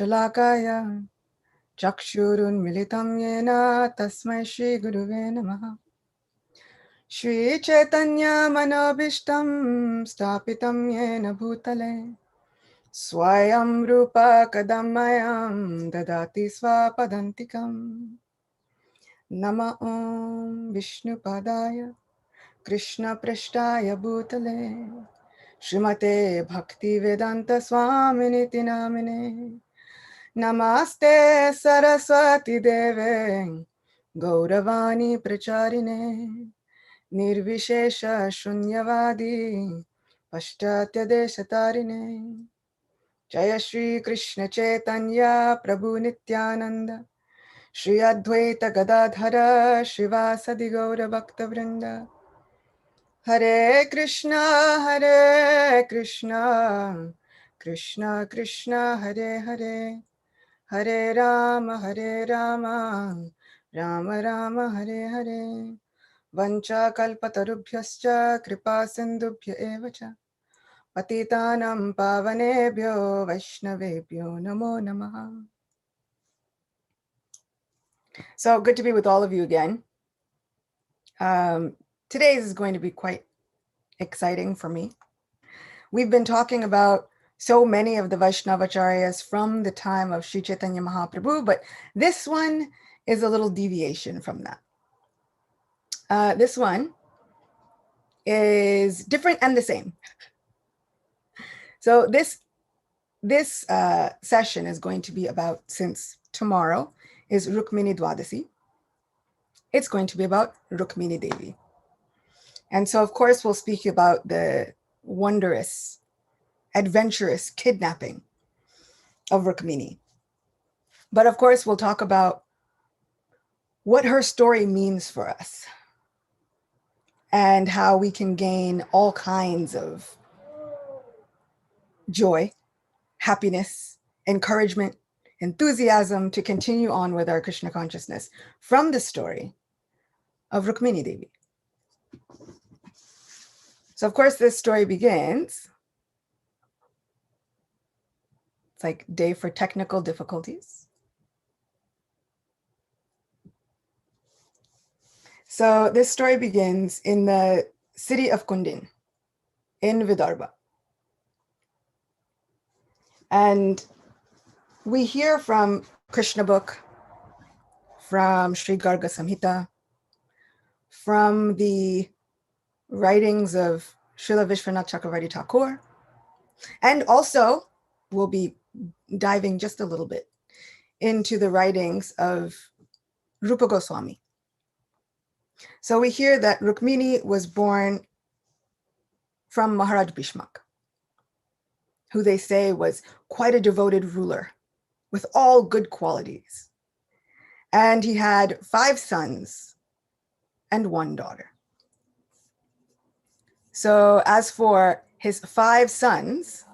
Shalakaya Chakshurun Militam Yena Tasmai Shri Guruve Namaha Shri Chaitanya Manobishtam Stapitam Yena Bhutale Swayam Rupa Kadamayam Dadati Swapadantikam Nama Om Vishnu Padaya Krishna Prashtaya Bhutale Srimate Bhakti Vedanta Swaminiti Namine Namaste Saraswati Deve Gauravani Pracharine Nirvishesha Shunyavadi Paschatya Deshatarine Jaya Shri Krishna Chaitanya Prabhu Nityananda Shri Advaita Gadadhara Shivasadi Gaura Bhakta Vrinda Hare Krishna Krishna Krishna Hare Hare Hare Rama, Rama Rama, Hare Hare. Vancha kalpatarubhyascha kripa sindubhya evacha. Patitanam pavanebhyo vaishnavebhyo namo namaha. So good to be with all of you again. Today's is going to be quite exciting for me. We've been talking about so many of the Vaishnavacharyas from the time of Sri Chaitanya Mahaprabhu, but this one is a little deviation from that. This one is different and the same. So this session is going to be about, since tomorrow is Rukmini Dwadasi, it's going to be about Rukmini Devi. And so, of course, we'll speak about the wondrous, adventurous kidnapping of Rukmini. But of course, we'll talk about what her story means for us and how we can gain all kinds of joy, happiness, encouragement, enthusiasm to continue on with our Krishna consciousness from the story of Rukmini Devi. So, of course, this story begins. It's like day for technical difficulties. So this story begins in the city of Kundin in Vidarbha. And we hear from Krishna book, from Sri Garga Samhita, from the writings of Srila Vishwanath Chakravarti Thakur, and also we'll be diving just a little bit into the writings of Rupa Goswami. So we hear that Rukmini was born from Maharaj Bhishmak, who they say was quite a devoted ruler with all good qualities. And he had 5 sons and 1 daughter. So as for his 5 sons,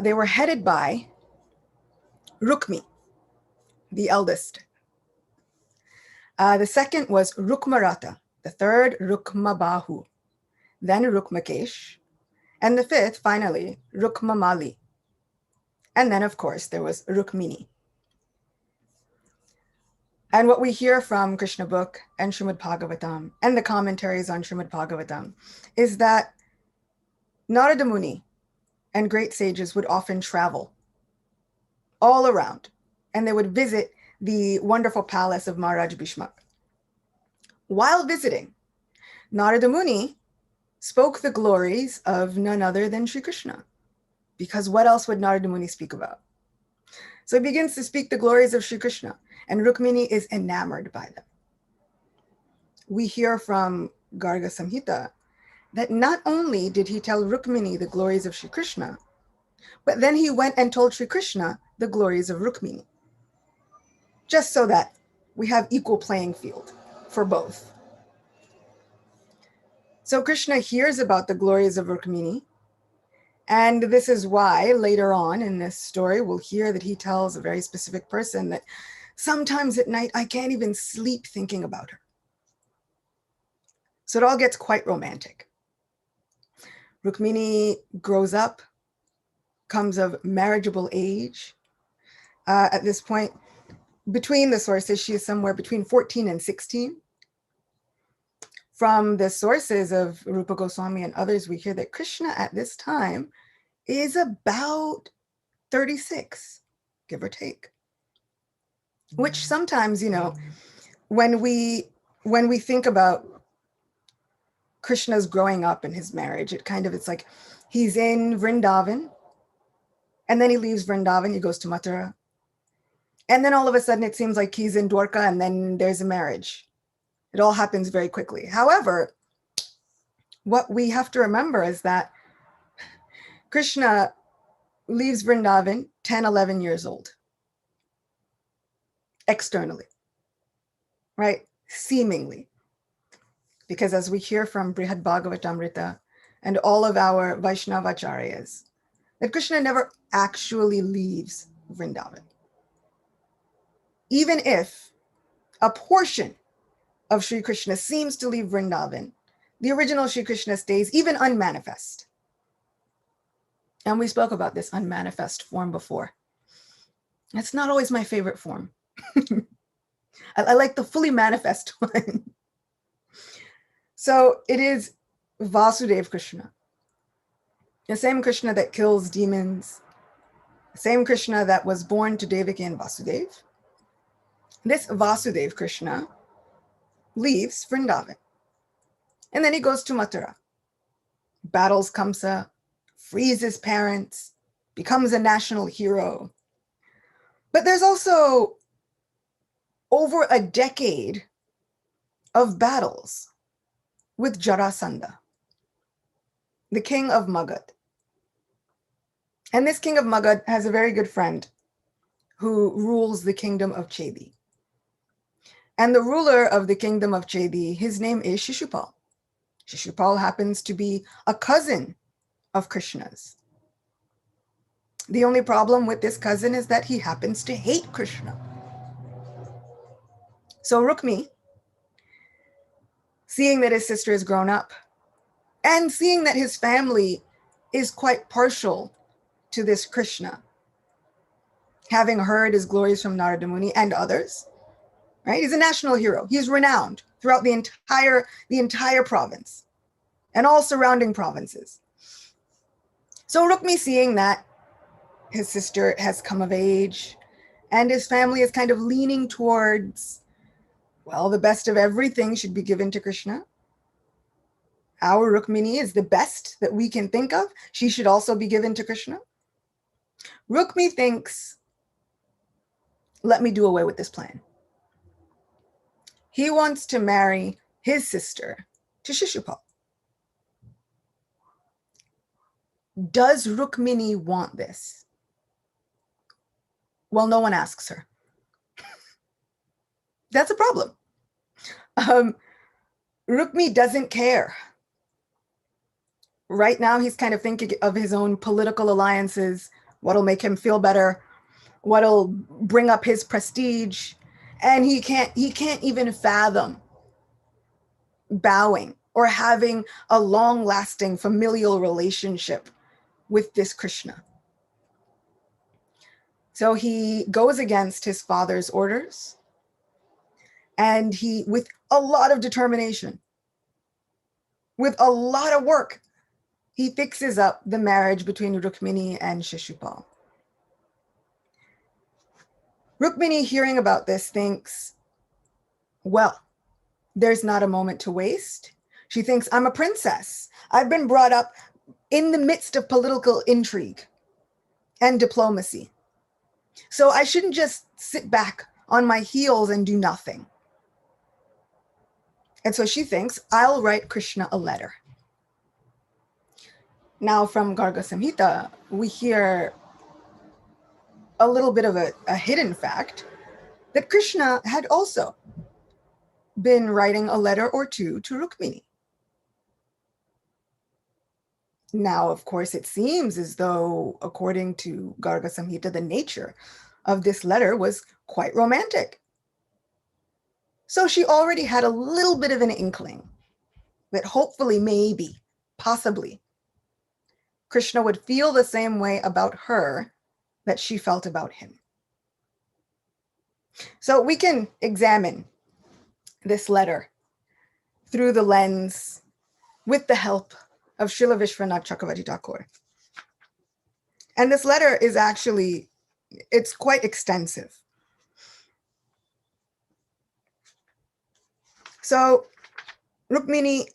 they were headed by Rukmi, the eldest. The second was Rukmarata, the third Rukmabahu, then Rukmakesh, and the 5th, finally, Rukmamali. And then, of course, there was Rukmini. And what we hear from Krishna book and Srimad Bhagavatam and the commentaries on Srimad Bhagavatam is that Narada Muni and great sages would often travel all around, and they would visit the wonderful palace of Maharaj Bhishmak. While visiting, Narada Muni spoke the glories of none other than Sri Krishna, because what else would Narada Muni speak about? So he begins to speak the glories of Sri Krishna, and Rukmini is enamored by them. We hear from Garga Samhita that not only did he tell Rukmini the glories of Sri Krishna, but then he went and told Sri Krishna the glories of Rukmini, just so that we have equal playing field for both. So Krishna hears about the glories of Rukmini, and this is why later on in this story we'll hear that he tells a very specific person that Sometimes at night, I can't even sleep thinking about her. So it all gets quite romantic. Rukmini grows up, comes of marriageable age. At this point, between the sources, she is somewhere between 14 and 16. From the sources of Rupa Goswami and others, we hear that Krishna at this time is about 36, give or take. Which sometimes, you know, when we think about Krishna's growing up and his marriage, it's like he's in Vrndavan, and then he leaves Vrndavan, he goes to Mathura. And then all of a sudden it seems like he's in Dwarka, and then there's a marriage. It all happens very quickly. However, what we have to remember is that Krishna leaves Vrndavan 10, 11 years old. Externally, right? Seemingly. Because as we hear from Brihad Bhagavatamrita and all of our Vaishnavacharyas, that Krishna never actually leaves Vrndavan. Even if a portion of Sri Krishna seems to leave Vrndavan, the original Sri Krishna stays, even unmanifest. And we spoke about this unmanifest form before. It's not always my favorite form. I like the fully manifest one. So it is Vasudev Krishna, the same Krishna that kills demons, the same Krishna that was born to Devaki and Vasudev. This Vasudev Krishna leaves Vrndavan. And then he goes to Mathura, battles Kamsa, frees his parents, becomes a national hero. But there's also over a decade of battles with Jarasandha, the king of Magad. And this king of Magad has a very good friend who rules the kingdom of Chedi. And the ruler of the kingdom of Chedi, his name is Shishupal. Shishupal happens to be a cousin of Krishna's. The only problem with this cousin is that he happens to hate Krishna. So Rukmi, seeing that his sister has grown up and seeing that his family is quite partial to this Krishna, having heard his glories from Narada Muni and others, right? He's a national hero. He's renowned throughout the entire province and all surrounding provinces. So Rukmi, seeing that his sister has come of age and his family is kind of leaning towards, well, the best of everything should be given to Krishna. Our Rukmini is the best that we can think of. She should also be given to Krishna. Rukmi thinks, let me do away with this plan. He wants to marry his sister to Shishupal. Does Rukmini want this? Well, no one asks her. That's a problem. Rukmi doesn't care. Right now, he's kind of thinking of his own political alliances, what'll make him feel better, what'll bring up his prestige, and he can't even fathom bowing or having a long-lasting familial relationship with this Krishna. So he goes against his father's orders, and he, with a lot of determination, with a lot of work, he fixes up the marriage between Rukmini and Shishupal. Rukmini, hearing about this, thinks, well, there's not a moment to waste. She thinks, I'm a princess. I've been brought up in the midst of political intrigue and diplomacy. So I shouldn't just sit back on my heels and do nothing. And so she thinks, I'll write Krishna a letter. Now from Garga Samhita, we hear a little bit of a hidden fact that Krishna had also been writing a letter or two to Rukmini. Now, of course, it seems as though, according to Garga Samhita, the nature of this letter was quite romantic. So she already had a little bit of an inkling that hopefully, maybe, possibly, Krishna would feel the same way about her that she felt about him. So we can examine this letter through the lens with the help of Srila Vishwanath Chakravarti Thakur. And this letter is actually, it's quite extensive. So Rukmini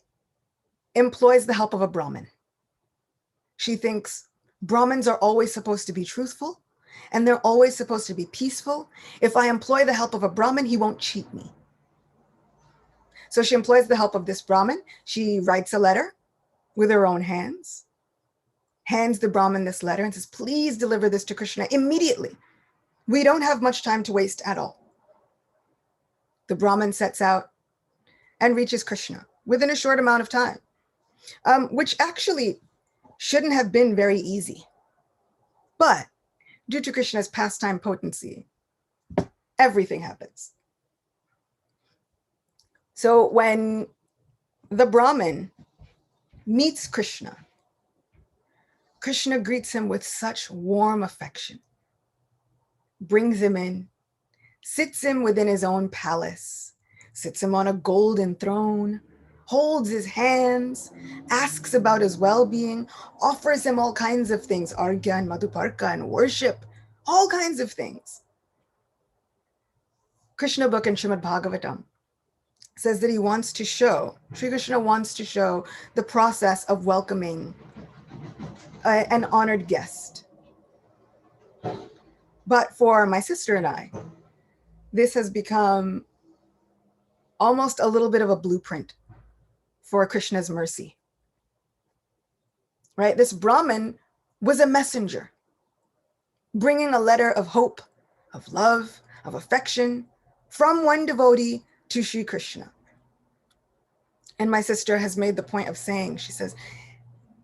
employs the help of a Brahmin. She thinks Brahmins are always supposed to be truthful and they're always supposed to be peaceful. If I employ the help of a Brahmin, he won't cheat me. So she employs the help of this Brahmin. She writes a letter with her own hands, hands the Brahmin this letter and says, please deliver this to Krishna immediately. We don't have much time to waste at all. The Brahmin sets out and reaches Krishna within a short amount of time, which actually shouldn't have been very easy. But due to Krishna's pastime potency, everything happens. So when the Brahmin meets Krishna, Krishna greets him with such warm affection, brings him in, sits him within his own palace, sits him on a golden throne, holds his hands, asks about his well-being, offers him all kinds of things, argya and madhuparka and worship, all kinds of things. Krishna book in Srimad Bhagavatam says that he wants to show, Sri Krishna wants to show the process of welcoming an honored guest. But for my sister and I, this has become almost a little bit of a blueprint for Krishna's mercy. Right? This Brahmin was a messenger, bringing a letter of hope, of love, of affection from one devotee to Sri Krishna. And my sister has made the point of saying, she says,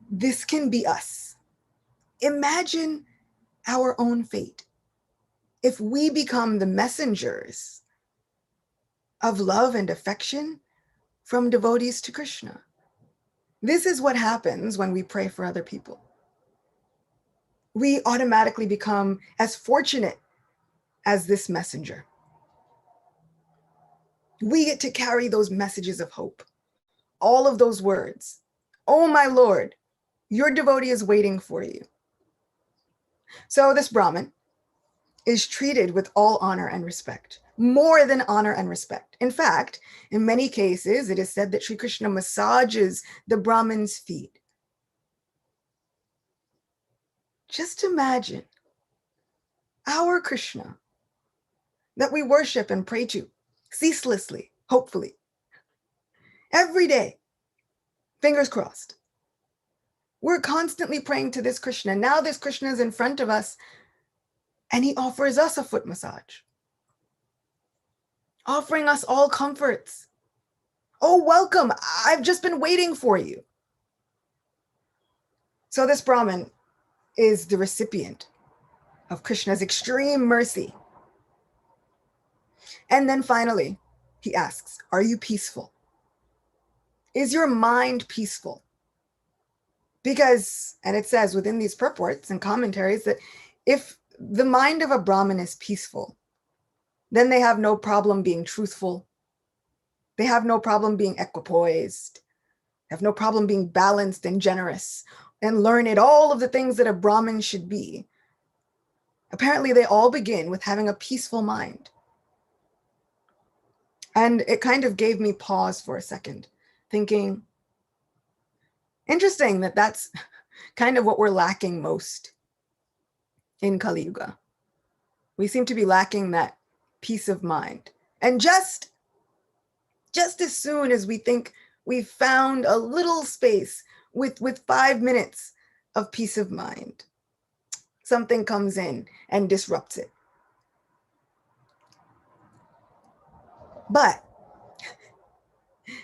this can be us. Imagine our own fate if we become the messengers of love and affection from devotees to Krishna. This is what happens when we pray for other people. We automatically become as fortunate as this messenger. We get to carry those messages of hope, all of those words. Oh, my Lord, your devotee is waiting for you. So this Brahmin is treated with all honor and respect, more than honor and respect. In fact, in many cases, it is said that Sri Krishna massages the Brahmin's feet. Just imagine our Krishna that we worship and pray to ceaselessly, hopefully, every day, fingers crossed. We're constantly praying to this Krishna. Now this Krishna is in front of us and he offers us a foot massage, offering us all comforts. Oh, welcome. I've just been waiting for you. So this Brahmin is the recipient of Krishna's extreme mercy. And then finally, he asks, are you peaceful? Is your mind peaceful? Because, and it says within these purports and commentaries that if the mind of a Brahmin is peaceful, then they have no problem being truthful. They have no problem being equipoised. They have no problem being balanced and generous and learned, all of the things that a Brahmin should be. Apparently, they all begin with having a peaceful mind. And it kind of gave me pause for a second, thinking, interesting that that's kind of what we're lacking most in Kali Yuga. We seem to be lacking that peace of mind. And just as soon as we think we've found a little space with 5 minutes of peace of mind, something comes in and disrupts it. But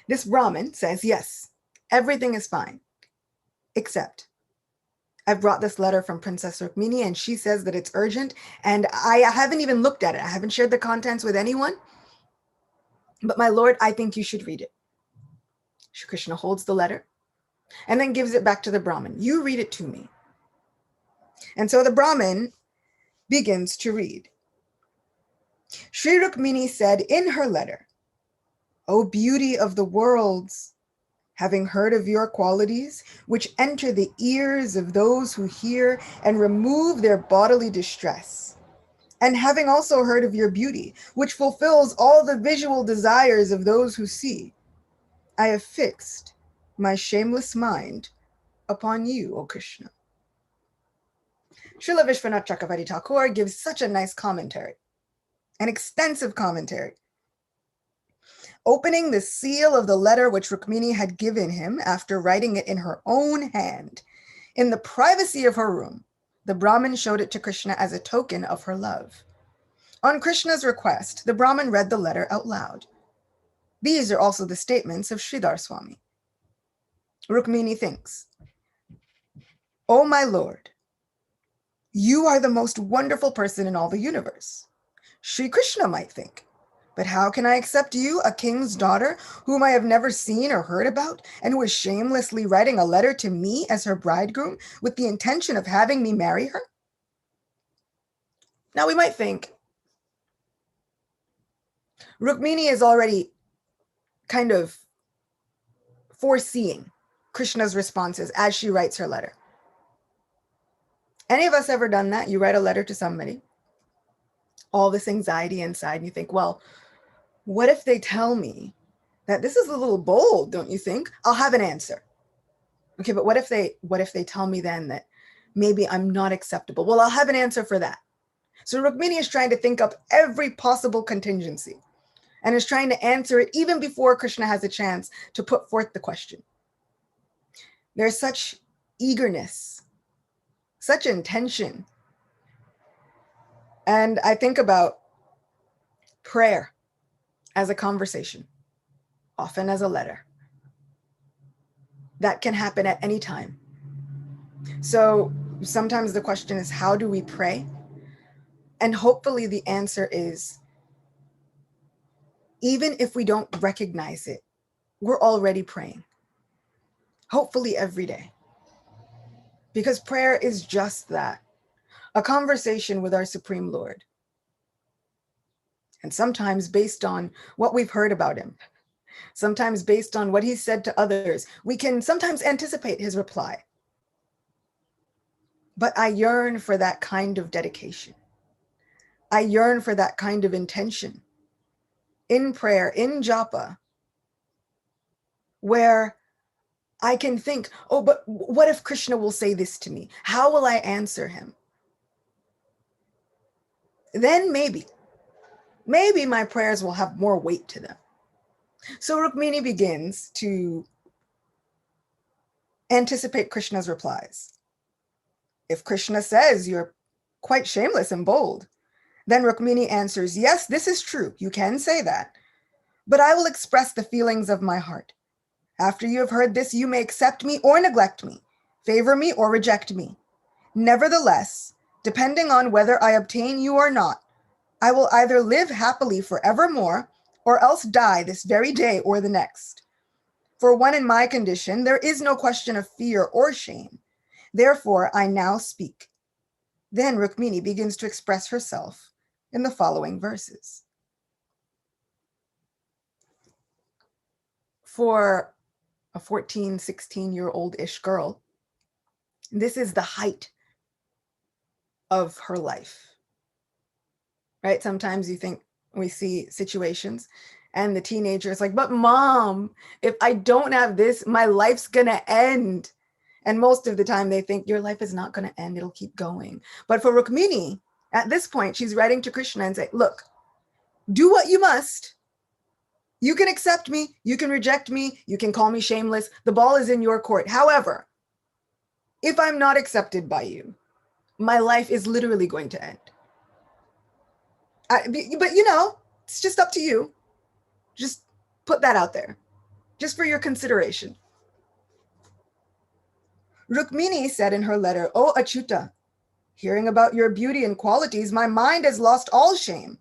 this Brahmin says, yes, everything is fine, except I've brought this letter from Princess Rukmini, and she says that it's urgent, and I haven't even looked at it. I haven't shared the contents with anyone. But my lord, I think you should read it. Shri Krishna holds the letter and then gives it back to the Brahmin. You read it to me. And so the Brahmin begins to read. Sri Rukmini said in her letter, O beauty of the worlds, having heard of your qualities, which enter the ears of those who hear and remove their bodily distress, and having also heard of your beauty, which fulfills all the visual desires of those who see, I have fixed my shameless mind upon you, O Krishna. Srila Vishwanath Chakravarti Thakur gives such a nice commentary, an extensive commentary, opening the seal of the letter which Rukmini had given him after writing it in her own hand. In the privacy of her room, the Brahmin showed it to Krishna as a token of her love. On Krishna's request, the Brahmin read the letter out loud. These are also the statements of Sridhar Swami. Rukmini thinks, O my lord, you are the most wonderful person in all the universe. Sri Krishna might think, but how can I accept you, a king's daughter, whom I have never seen or heard about, and who is shamelessly writing a letter to me as her bridegroom with the intention of having me marry her? Now we might think, Rukmini is already kind of foreseeing Krishna's responses as she writes her letter. Any of us ever done that? You write a letter to somebody, all this anxiety inside, and you think, well, what if they tell me that this is a little bold, don't you think? I'll have an answer. Okay, but what if they tell me then that maybe I'm not acceptable? Well, I'll have an answer for that. So Rukmini is trying to think up every possible contingency and is trying to answer it even before Krishna has a chance to put forth the question. There's such eagerness, such intention. And I think about prayer as a conversation, often as a letter. That can happen at any time. So sometimes the question is, how do we pray? And hopefully the answer is, even if we don't recognize it, we're already praying. Hopefully every day. Because prayer is just that, a conversation with our Supreme Lord. And sometimes based on what we've heard about him, sometimes based on what he said to others, we can sometimes anticipate his reply. But I yearn for that kind of dedication. I yearn for that kind of intention in prayer, in japa, where I can think, oh, but what if Krishna will say this to me? How will I answer him? Then maybe my prayers will have more weight to them. So Rukmini begins to anticipate Krishna's replies. If Krishna says you're quite shameless and bold, then Rukmini answers, yes, this is true. You can say that. But I will express the feelings of my heart. After you have heard this, you may accept me or neglect me, favor me or reject me. Nevertheless, depending on whether I obtain you or not, I will either live happily forevermore or else die this very day or the next. For one in my condition, there is no question of fear or shame. Therefore, I now speak. Then Rukmini begins to express herself in the following verses. For a 14, 16-year-old-ish girl, this is the height of her life, right? Sometimes you think we see situations and the teenager is like, but mom, if I don't have this, my life's gonna end. And most of the time they think your life is not gonna end, it'll keep going. But for Rukmini, at this point, she's writing to Krishna and say, look, do what you must. You can accept me, you can reject me, you can call me shameless. The ball is in your court. However, if I'm not accepted by you, my life is literally going to end. But it's just up to you. Just put that out there, just for your consideration. Rukmini said in her letter, "O Acyuta, hearing about your beauty and qualities, my mind has lost all shame.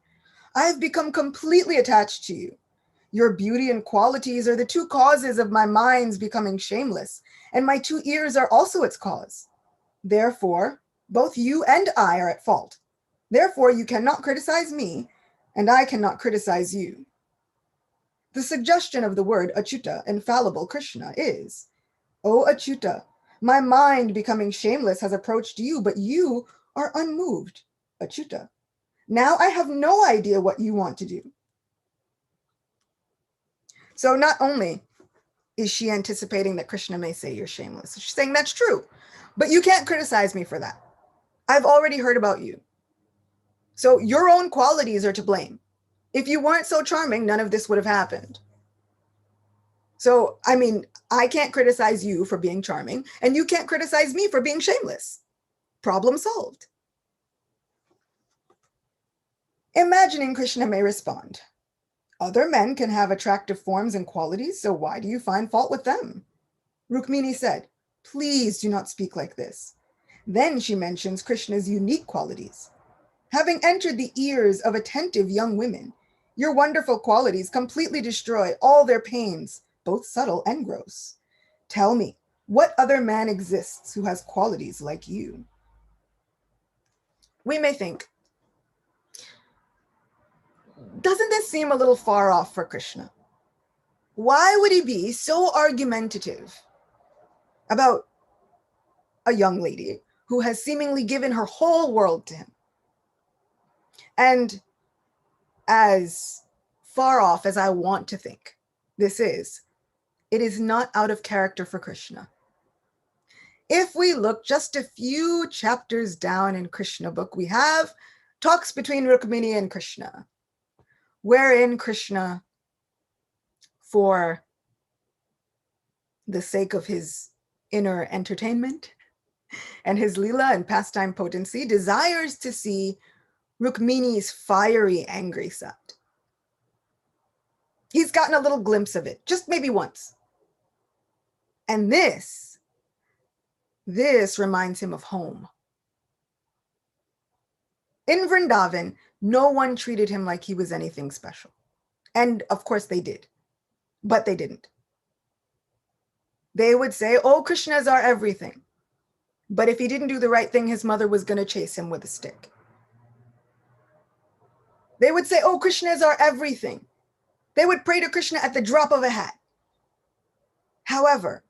I have become completely attached to you. Your beauty and qualities are the two causes of my mind's becoming shameless, and my two ears are also its cause. Therefore, both you and I are at fault. Therefore, you cannot criticize me, and I cannot criticize you." The suggestion of the word Acyuta, infallible Krishna, is, "O Acyuta, my mind becoming shameless has approached you, but you are unmoved, Acyuta. Now I have no idea what you want to do." So not only is she anticipating that Krishna may say you're shameless, she's saying that's true, but you can't criticize me for that. I've already heard about you. So your own qualities are to blame. If you weren't so charming, none of this would have happened. So, I mean, I can't criticize you for being charming, and you can't criticize me for being shameless. Problem solved. Imagining Krishna may respond, "Other men can have attractive forms and qualities, so why do you find fault with them?" Rukmini said, "Please do not speak like this." Then she mentions Krishna's unique qualities. "Having entered the ears of attentive young women, your wonderful qualities completely destroy all their pains, both subtle and gross. Tell me, what other man exists who has qualities like you?" We may think, doesn't this seem a little far off for Krishna? Why would he be so argumentative about a young lady who has seemingly given her whole world to him? And as far off as I want to think this is, it is not out of character for Krishna. If we look just a few chapters down in Krishna book, we have talks between Rukmini and Krishna, wherein Krishna, for the sake of his inner entertainment and his lila and pastime potency, desires to see Rukmini's fiery, angry side. He's gotten a little glimpse of it, just maybe once. And this reminds him of home. In Vrndavan, no one treated him like he was anything special. And of course they did, but they didn't. They would say, "Oh, Krishna is our everything." But if he didn't do the right thing, his mother was going to chase him with a stick. They would say, "Oh, Krishna is our everything." They would pray to Krishna at the drop of a hat. However,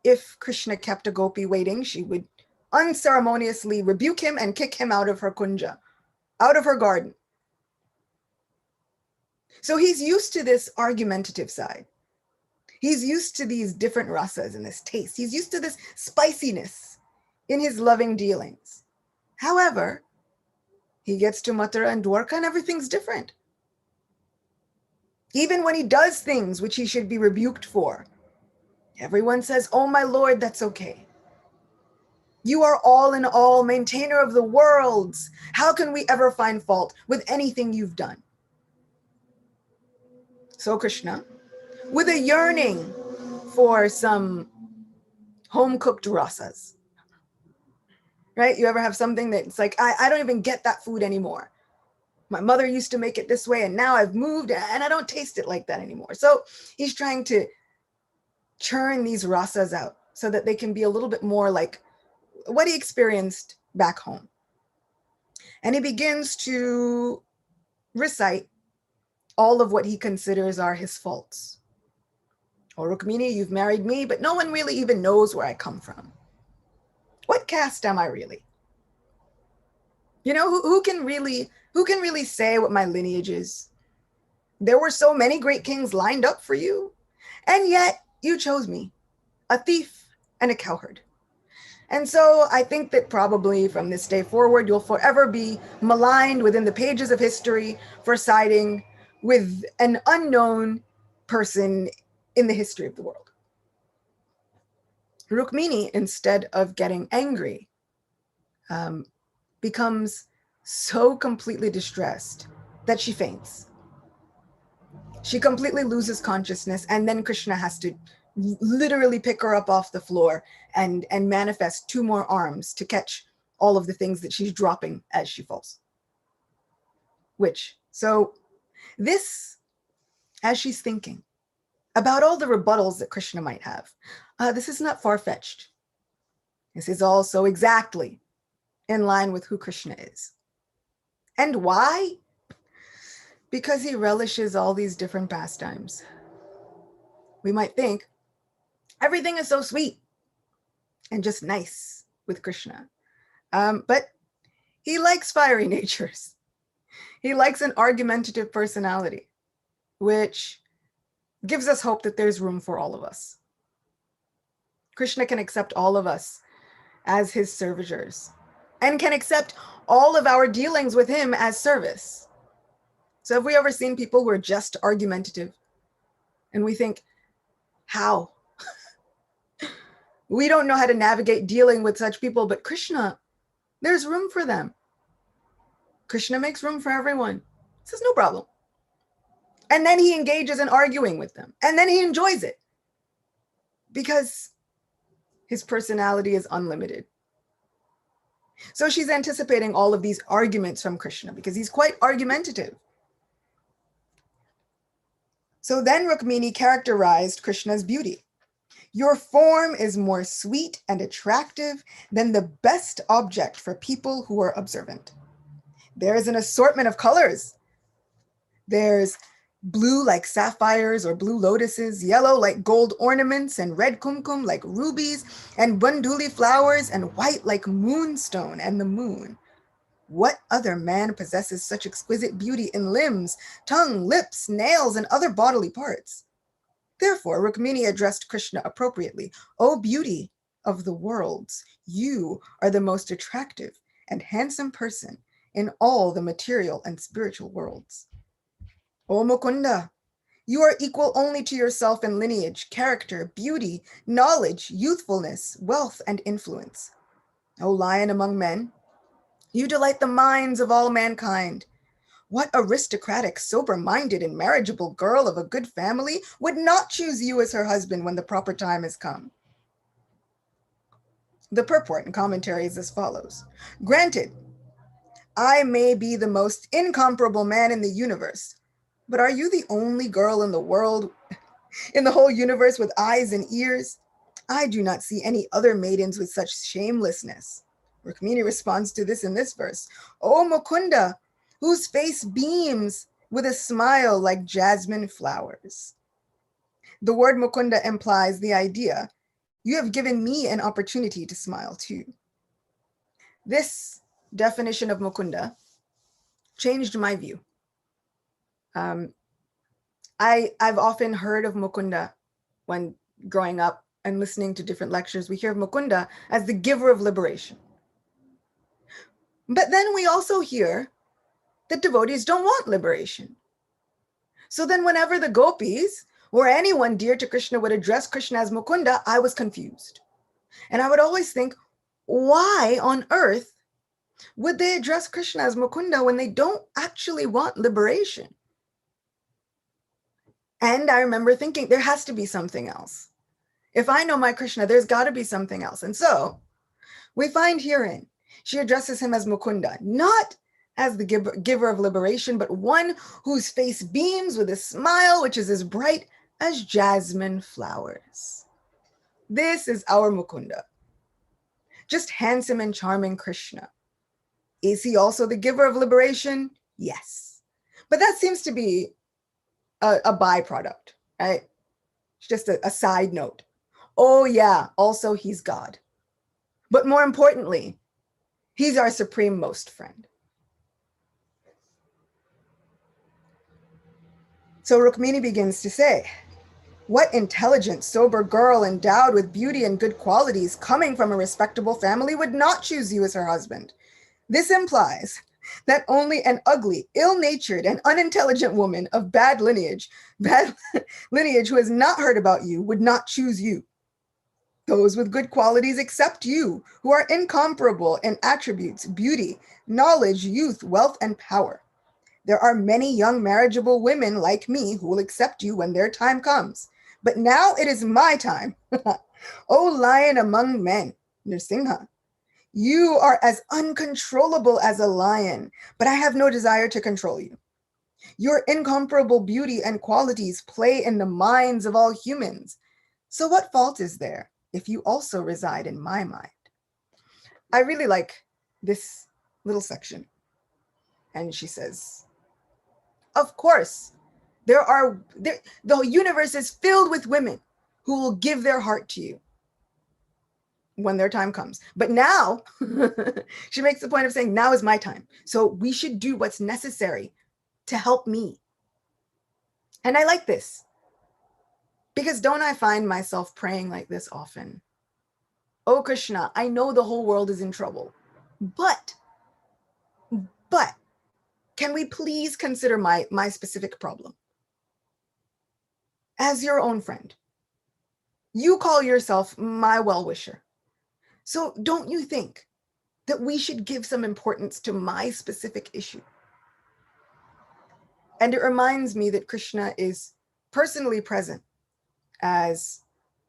if Krishna kept a gopi waiting, she would unceremoniously rebuke him and kick him out of her kunja, out of her garden. So he's used to this argumentative side. He's used to these different rasas and this taste. He's used to this spiciness in his loving dealings. However, he gets to Mathura and Dwarka and everything's different. Even when he does things which he should be rebuked for, everyone says, "Oh, my Lord, that's okay. You are all in all, maintainer of the worlds. How can we ever find fault with anything you've done?" So Krishna, with a yearning for some home-cooked rasas, right? You ever have something that's like, I don't even get that food anymore. My mother used to make it this way, and now I've moved, and I don't taste it like that anymore. So he's trying to churn these rasas out so that they can be a little bit more like what he experienced back home. And he begins to recite all of what he considers are his faults. "Oh, Rukmini, you've married me, but no one really even knows where I come from. What caste am I really? You know, who can really say what my lineage is? There were so many great kings lined up for you, and yet you chose me, a thief and a cowherd. And so I think that probably from this day forward, you'll forever be maligned within the pages of history for siding with an unknown person in the history of the world." Rukmini, instead of getting angry, becomes so completely distressed that she faints. She completely loses consciousness, and then Krishna has to literally pick her up off the floor and manifest 2 more arms to catch all of the things that she's dropping as she falls. So this, as she's thinking about all the rebuttals that Krishna might have, this is not far-fetched. This is also exactly in line with who Krishna is. And why? Because he relishes all these different pastimes. We might think everything is so sweet and just nice with Krishna. But he likes fiery natures. He likes an argumentative personality, which gives us hope that there's room for all of us. Krishna can accept all of us as his servitors and can accept all of our dealings with him as service. So have we ever seen people who are just argumentative and we think, how? We don't know how to navigate dealing with such people, but Krishna, there's room for them. Krishna makes room for everyone. He says, no problem. And then he engages in arguing with them. And then he enjoys it because his personality is unlimited. So she's anticipating all of these arguments from Krishna because he's quite argumentative. So then Rukmini characterized Krishna's beauty. Your form is more sweet and attractive than the best object for people who are observant. There is an assortment of colors. There's blue like sapphires or blue lotuses, yellow like gold ornaments, and red kumkum like rubies, and bunduli flowers, and white like moonstone and the moon. What other man possesses such exquisite beauty in limbs, tongue, lips, nails, and other bodily parts? Therefore, Rukmini addressed Krishna appropriately. O beauty of the worlds, you are the most attractive and handsome person in all the material and spiritual worlds. O Mukunda, you are equal only to yourself in lineage, character, beauty, knowledge, youthfulness, wealth, and influence. O lion among men, you delight the minds of all mankind. What aristocratic, sober-minded, and marriageable girl of a good family would not choose you as her husband when the proper time has come? The purport and commentary is as follows. Granted, I may be the most incomparable man in the universe, but are you the only girl in the world, in the whole universe, with eyes and ears? I do not see any other maidens with such shamelessness. Rukmini responds to this in this verse. O Mukunda, whose face beams with a smile like jasmine flowers. The word Mukunda implies the idea, you have given me an opportunity to smile too. This definition of Mukunda changed my view. I've often heard of Mukunda when growing up and listening to different lectures. We hear of Mukunda as the giver of liberation. But then we also hear that devotees don't want liberation. So then whenever the gopis or anyone dear to Krishna would address Krishna as Mukunda, I was confused. And I would always think, why on earth would they address Krishna as Mukunda when they don't actually want liberation? And I remember thinking, there has to be something else. If I know my Krishna, there's got to be something else. And so we find herein, she addresses him as Mukunda, not as the giver of liberation, but one whose face beams with a smile which is as bright as jasmine flowers. This is our Mukunda. Just handsome and charming Krishna. Is he also the giver of liberation? Yes. But that seems to be a byproduct, right? It's just a side note. Oh yeah, also he's God. But more importantly, he's our supreme most friend. So Rukmini begins to say, what intelligent, sober girl endowed with beauty and good qualities coming from a respectable family would not choose you as her husband? This implies that only an ugly, ill-natured, and unintelligent woman of bad lineage who has not heard about you would not choose you. Those with good qualities accept you, who are incomparable in attributes, beauty, knowledge, youth, wealth, and power. There are many young marriageable women like me who will accept you when their time comes, But now it is my time. O lion among men, Nrsimha, you are as uncontrollable as a lion, but I have no desire to control you. Your incomparable beauty and qualities play in the minds of all humans. So what fault is there if you also reside in my mind? I really like this little section. And she says, of course, the universe is filled with women who will give their heart to you when their time comes. But now, she makes the point of saying, now is my time. So we should do what's necessary to help me. And I like this, because don't I find myself praying like this often? Oh, Krishna, I know the whole world is in trouble, but can we please consider my specific problem? As your own friend, you call yourself my well-wisher. So don't you think that we should give some importance to my specific issue? And it reminds me that Krishna is personally present as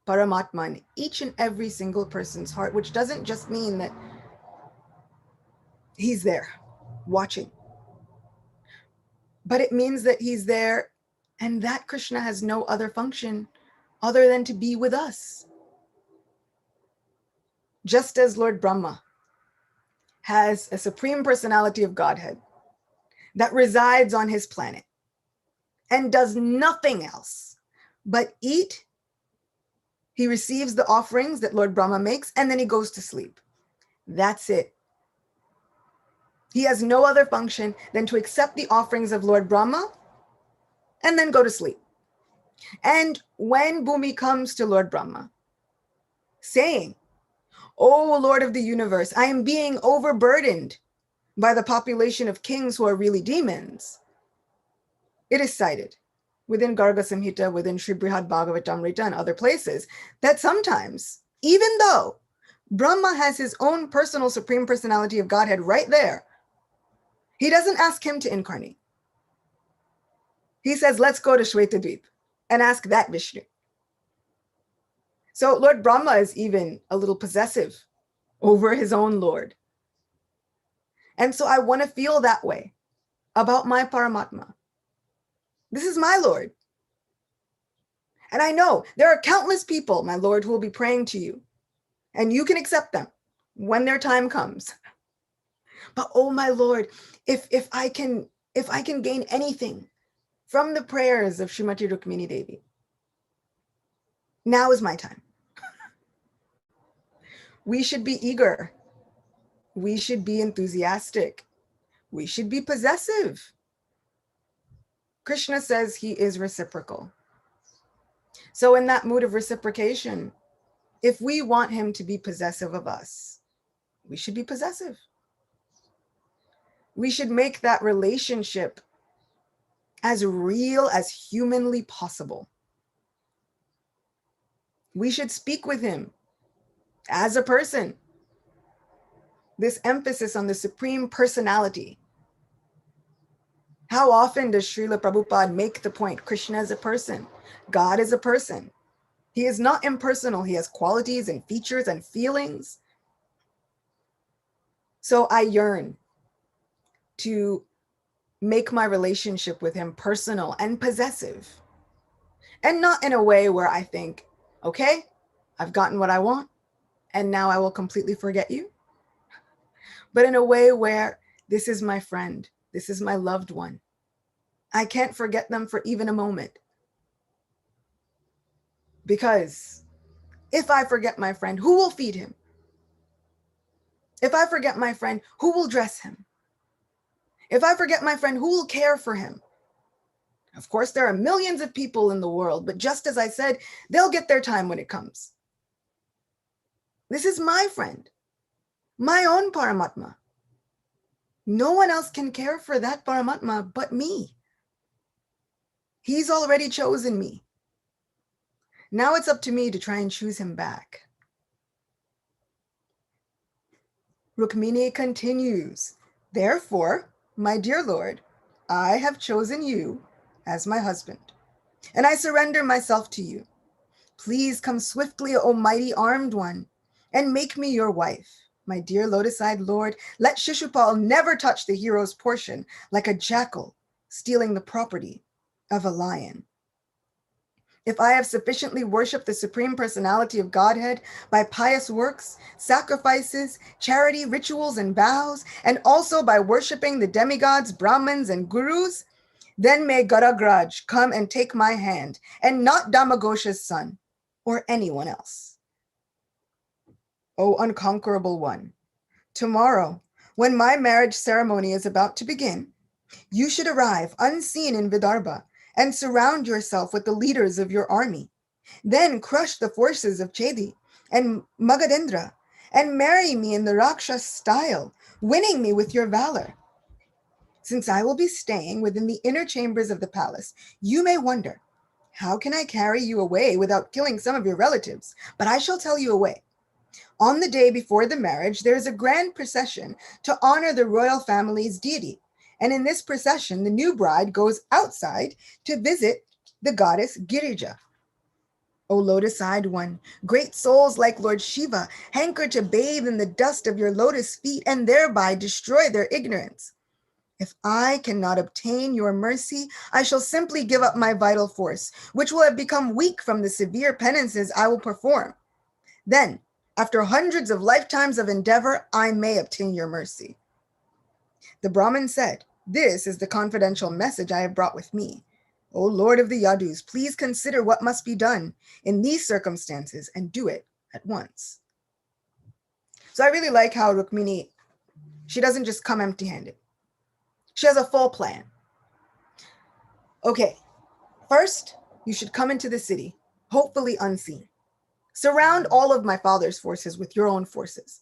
Paramatma in each and every single person's heart, which doesn't just mean that he's there watching, but it means that he's there and that Krishna has no other function other than to be with us. Just as Lord Brahma has a supreme personality of Godhead that resides on his planet and does nothing else but eat, he receives the offerings that Lord Brahma makes, and then he goes to sleep. That's it. He has no other function than to accept the offerings of Lord Brahma and then go to sleep. And when Bhumi comes to Lord Brahma, saying, "Oh, Lord of the universe, I am being overburdened by the population of kings who are really demons," it is cited within Garga Samhita, within Sri Brihad Bhagavatamrita and other places, that sometimes, even though Brahma has his own personal supreme personality of Godhead right there, he doesn't ask him to incarnate. He says, let's go to Shvetadvip and ask that Vishnu. So Lord Brahma is even a little possessive over his own Lord. And so I want to feel that way about my Paramatma. This is my Lord. And I know there are countless people, my Lord, who will be praying to you, and you can accept them when their time comes. But oh, my Lord, if I can gain anything from the prayers of Srimati Rukmini Devi, now is my time. We should be eager. We should be enthusiastic. We should be possessive. Krishna says he is reciprocal. So in that mood of reciprocation, if we want him to be possessive of us, we should be possessive. We should make that relationship as real as humanly possible. We should speak with him as a person. This emphasis on the supreme personality. How often does Srila Prabhupada make the point, Krishna is a person, God is a person. He is not impersonal. He has qualities and features and feelings. So I yearn to make my relationship with him personal and possessive. And not in a way where I think, okay, I've gotten what I want, and now I will completely forget you. But in a way where this is my friend, this is my loved one. I can't forget them for even a moment. Because if I forget my friend, who will feed him? If I forget my friend, who will dress him? If I forget my friend, who will care for him? Of course, there are millions of people in the world, but just as I said, they'll get their time when it comes. This is my friend, my own Paramatma. No one else can care for that Paramatma but me. He's already chosen me. Now it's up to me to try and choose him back. Rukmini continues, therefore, my dear Lord, I have chosen you as my husband, and I surrender myself to you. Please come swiftly, O mighty armed one, and make me your wife. My dear lotus-eyed lord, let Shishupal never touch the hero's portion like a jackal stealing the property of a lion. If I have sufficiently worshipped the Supreme Personality of Godhead by pious works, sacrifices, charity, rituals, and vows, and also by worshipping the demigods, Brahmins, and gurus, then may Gadagraj come and take my hand, and not Damagosha's son, or anyone else. O unconquerable one, tomorrow, when my marriage ceremony is about to begin, you should arrive unseen in Vidarbha and surround yourself with the leaders of your army. Then crush the forces of Chedi and Magadendra and marry me in the Rakshas style, winning me with your valor. Since I will be staying within the inner chambers of the palace, you may wonder, how can I carry you away without killing some of your relatives? But I shall tell you a way. On the day before the marriage, there is a grand procession to honor the royal family's deity. And in this procession, the new bride goes outside to visit the goddess Girija. O lotus-eyed one, great souls like Lord Shiva hanker to bathe in the dust of your lotus feet and thereby destroy their ignorance. If I cannot obtain your mercy, I shall simply give up my vital force, which will have become weak from the severe penances I will perform. Then, after hundreds of lifetimes of endeavor, I may obtain your mercy. The Brahmin said, this is the confidential message I have brought with me. O Lord of the Yadus, please consider what must be done in these circumstances and do it at once. So I really like how Rukmini, she doesn't just come empty-handed. She has a full plan. Okay, first, you should come into the city, hopefully unseen. Surround all of my father's forces with your own forces.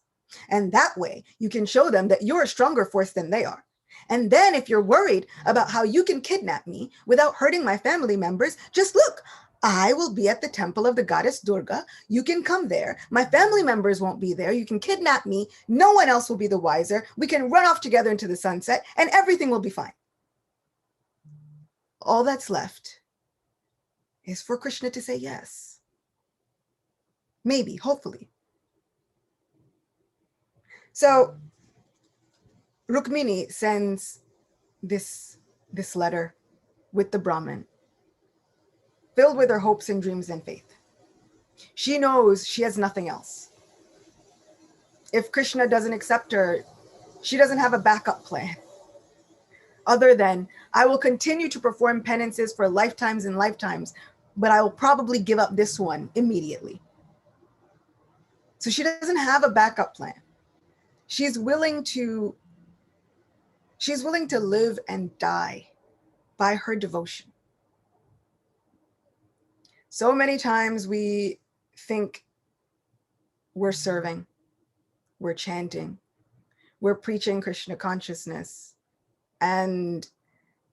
And that way, you can show them that you're a stronger force than they are. And then if you're worried about how you can kidnap me without hurting my family members, just look, I will be at the temple of the goddess Durga. You can come there. My family members won't be there. You can kidnap me. No one else will be the wiser. We can run off together into the sunset and everything will be fine. All that's left is for Krishna to say yes. Maybe, hopefully. So Rukmini sends this letter with the Brahmin, filled with her hopes and dreams and faith. She knows she has nothing else. If Krishna doesn't accept her, she doesn't have a backup plan. Other than, I will continue to perform penances for lifetimes and lifetimes, but I will probably give up this one immediately. So she doesn't have a backup plan. She's willing to live and die by her devotion. So many times we think we're serving, we're chanting, we're preaching Krishna consciousness, and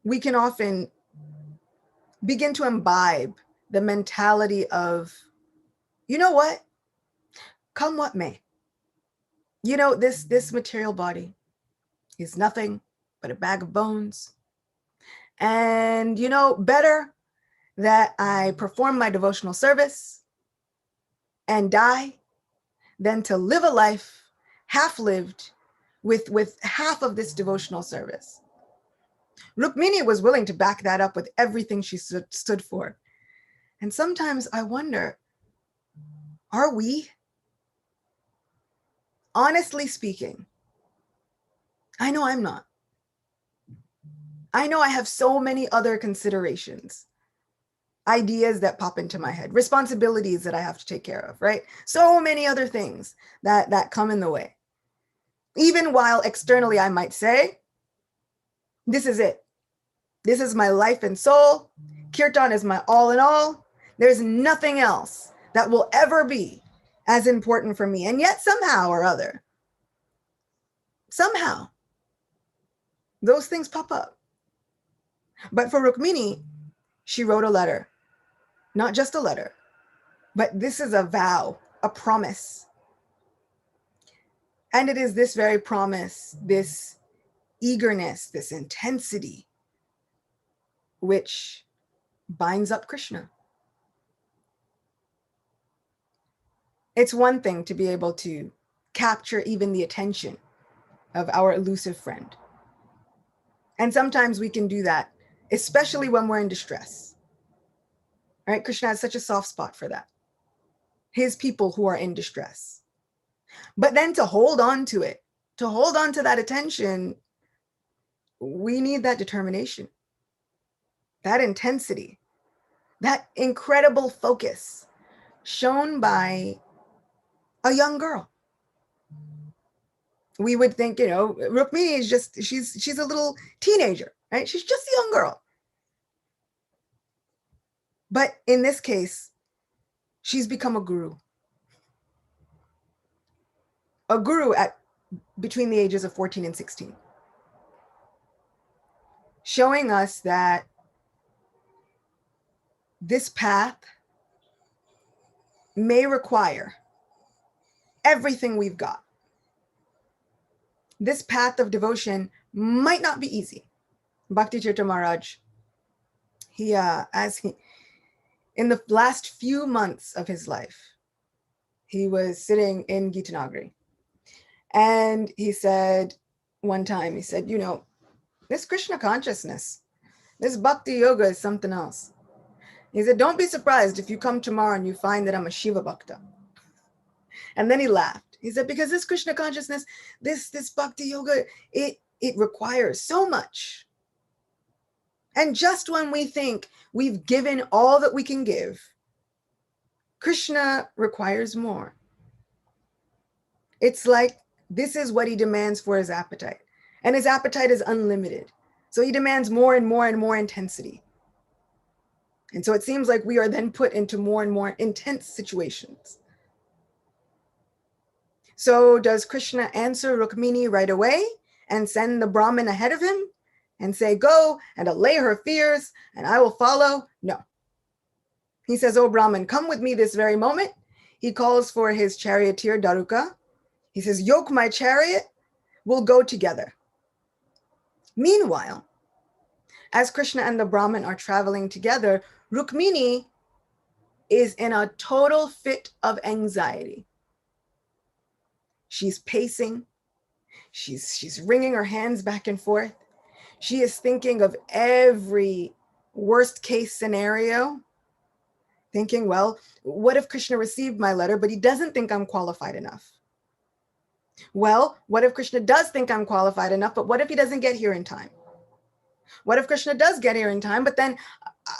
we can often begin to imbibe the mentality of, you know what, come what may. You know, this material body is nothing but a bag of bones. And, you know, better that I perform my devotional service and die than to live a life half-lived with half of this devotional service. Rukmini was willing to back that up with everything she stood for. And sometimes I wonder, are we? Honestly speaking, I know I'm not. I know I have so many other considerations, ideas that pop into my head, responsibilities that I have to take care of, right? So many other things that come in the way. Even while externally I might say, this is it. This is my life and soul. Kirtan is my all in all. There's nothing else that will ever be as important for me. And yet somehow or other, somehow, those things pop up. But for Rukmini, she wrote a letter. Not just a letter, but this is a vow, a promise. And it is this very promise, this eagerness, this intensity, which binds up Krishna. It's one thing to be able to capture even the attention of our elusive friend. And sometimes we can do that, especially when we're in distress. Right? Krishna has such a soft spot for that. His people who are in distress. But then to hold on to it, to hold on to that attention, we need that determination, that intensity, that incredible focus shown by a young girl. We would think, Rukmini is just, she's a little teenager, right? She's just a young girl. But in this case, she's become a guru. A guru at between the ages of 14 and 16. Showing us that this path may require everything we've got. This path of devotion might not be easy. Bhakti Tirtha Maharaj, in the last few months of his life, he was sitting in Gitanagari. And he said one time, he said, this Krishna consciousness, this bhakti yoga is something else. He said, don't be surprised if you come tomorrow and you find that I'm a Shiva Bhakta. And then he laughed. He said, because this Krishna consciousness, this bhakti yoga, it requires so much. And just when we think we've given all that we can give, Krishna requires more. It's like this is what he demands for his appetite. And his appetite is unlimited. So he demands more and more and more intensity. And so it seems like we are then put into more and more intense situations. So does Krishna answer Rukmini right away and send the Brahmin ahead of him and say, go and allay her fears and I will follow? No. He says, oh Brahmin, come with me this very moment. He calls for his charioteer Daruka. He says, yoke my chariot, we'll go together. Meanwhile, as Krishna and the Brahmin are traveling together, Rukmini is in a total fit of anxiety. She's pacing. She's wringing her hands back and forth. She is thinking of every worst case scenario, thinking, well, what if Krishna received my letter, but he doesn't think I'm qualified enough? Well, what if Krishna does think I'm qualified enough, but what if he doesn't get here in time? What if Krishna does get here in time, but then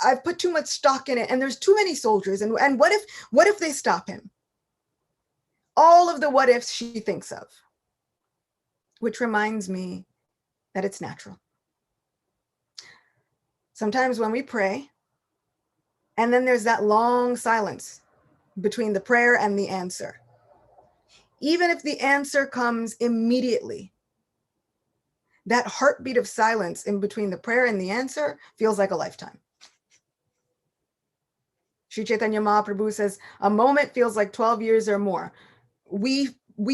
I've put too much stock in it and there's too many soldiers, and what if they stop him? All of the what ifs she thinks of, which reminds me that it's natural. Sometimes when we pray, and then there's that long silence between the prayer and the answer. Even if the answer comes immediately, that heartbeat of silence in between the prayer and the answer feels like a lifetime. Sri Chaitanya Mahaprabhu says, a moment feels like 12 years or more. We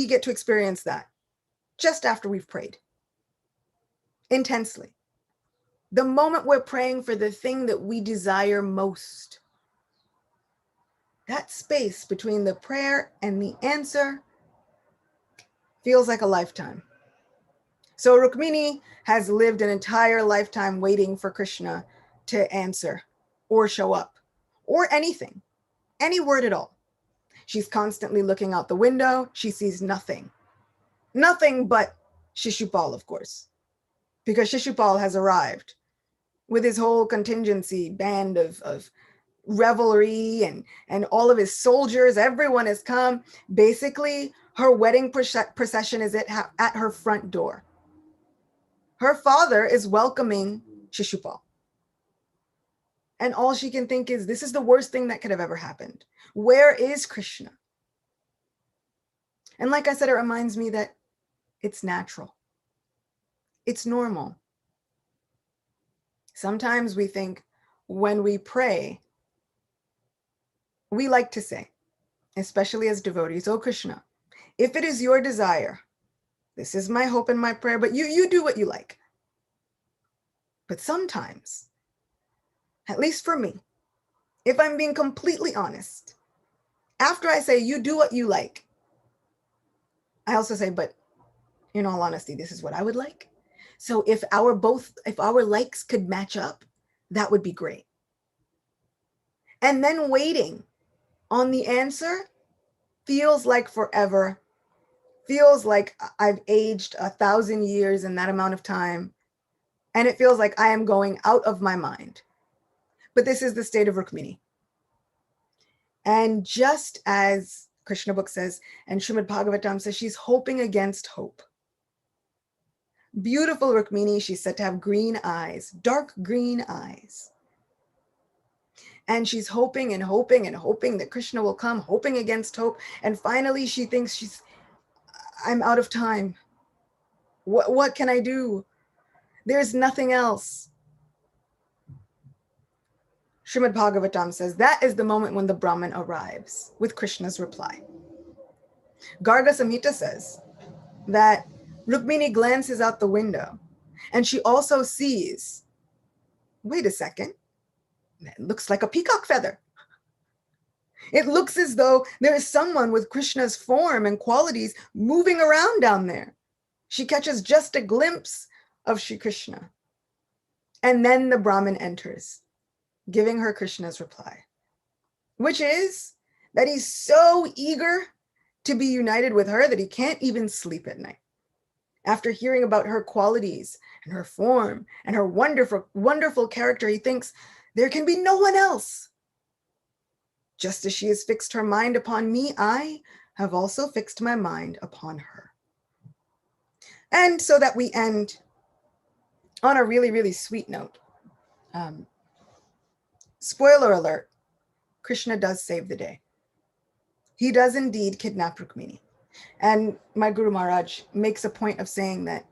get to experience that just after we've prayed intensely. The moment we're praying for the thing that we desire most, that space between the prayer and the answer feels like a lifetime. So Rukmini has lived an entire lifetime waiting for Krishna to answer or show up or anything, any word at all. She's constantly looking out the window. She sees nothing. Nothing but Shishupal, of course, because Shishupal has arrived with his whole contingency band of revelry and all of his soldiers. Everyone has come. Basically, her wedding procession is at her front door. Her father is welcoming Shishupal. And all she can think is, this is the worst thing that could have ever happened. Where is Krishna? And like I said, it reminds me that it's natural. It's normal. Sometimes we think when we pray, we like to say, especially as devotees, oh Krishna, if it is your desire, this is my hope and my prayer, but you do what you like. But sometimes, at least for me, if I'm being completely honest, After I say, you do what you like, I also say, but in all honesty, this is what I would like. So if our likes could match up, that would be great. And then waiting on the answer feels like forever, feels like I've aged 1,000 years in that amount of time. And it feels like I am going out of my mind. But this is the state of Rukmini. And just as Krishna book says, and Srimad Bhagavatam says, she's hoping against hope. Beautiful Rukmini, she's said to have green eyes, dark green eyes. And she's hoping and hoping and hoping that Krishna will come, hoping against hope. And finally she thinks I'm out of time. What can I do? There's nothing else. Srimad Bhagavatam says that is the moment when the Brahman arrives with Krishna's reply. Garga Samhita says that Rukmini glances out the window and she also sees, wait a second, it looks like a peacock feather. It looks as though there is someone with Krishna's form and qualities moving around down there. She catches just a glimpse of Shri Krishna. And then the Brahmin enters, giving her Krishna's reply, which is that he's so eager to be united with her that he can't even sleep at night. After hearing about her qualities and her form and her wonderful, wonderful character, he thinks there can be no one else. Just as she has fixed her mind upon me, I have also fixed my mind upon her. And so that we end on a really, really sweet note. Spoiler alert, Krishna does save the day. He does indeed kidnap Rukmini. And my Guru Maharaj makes a point of saying that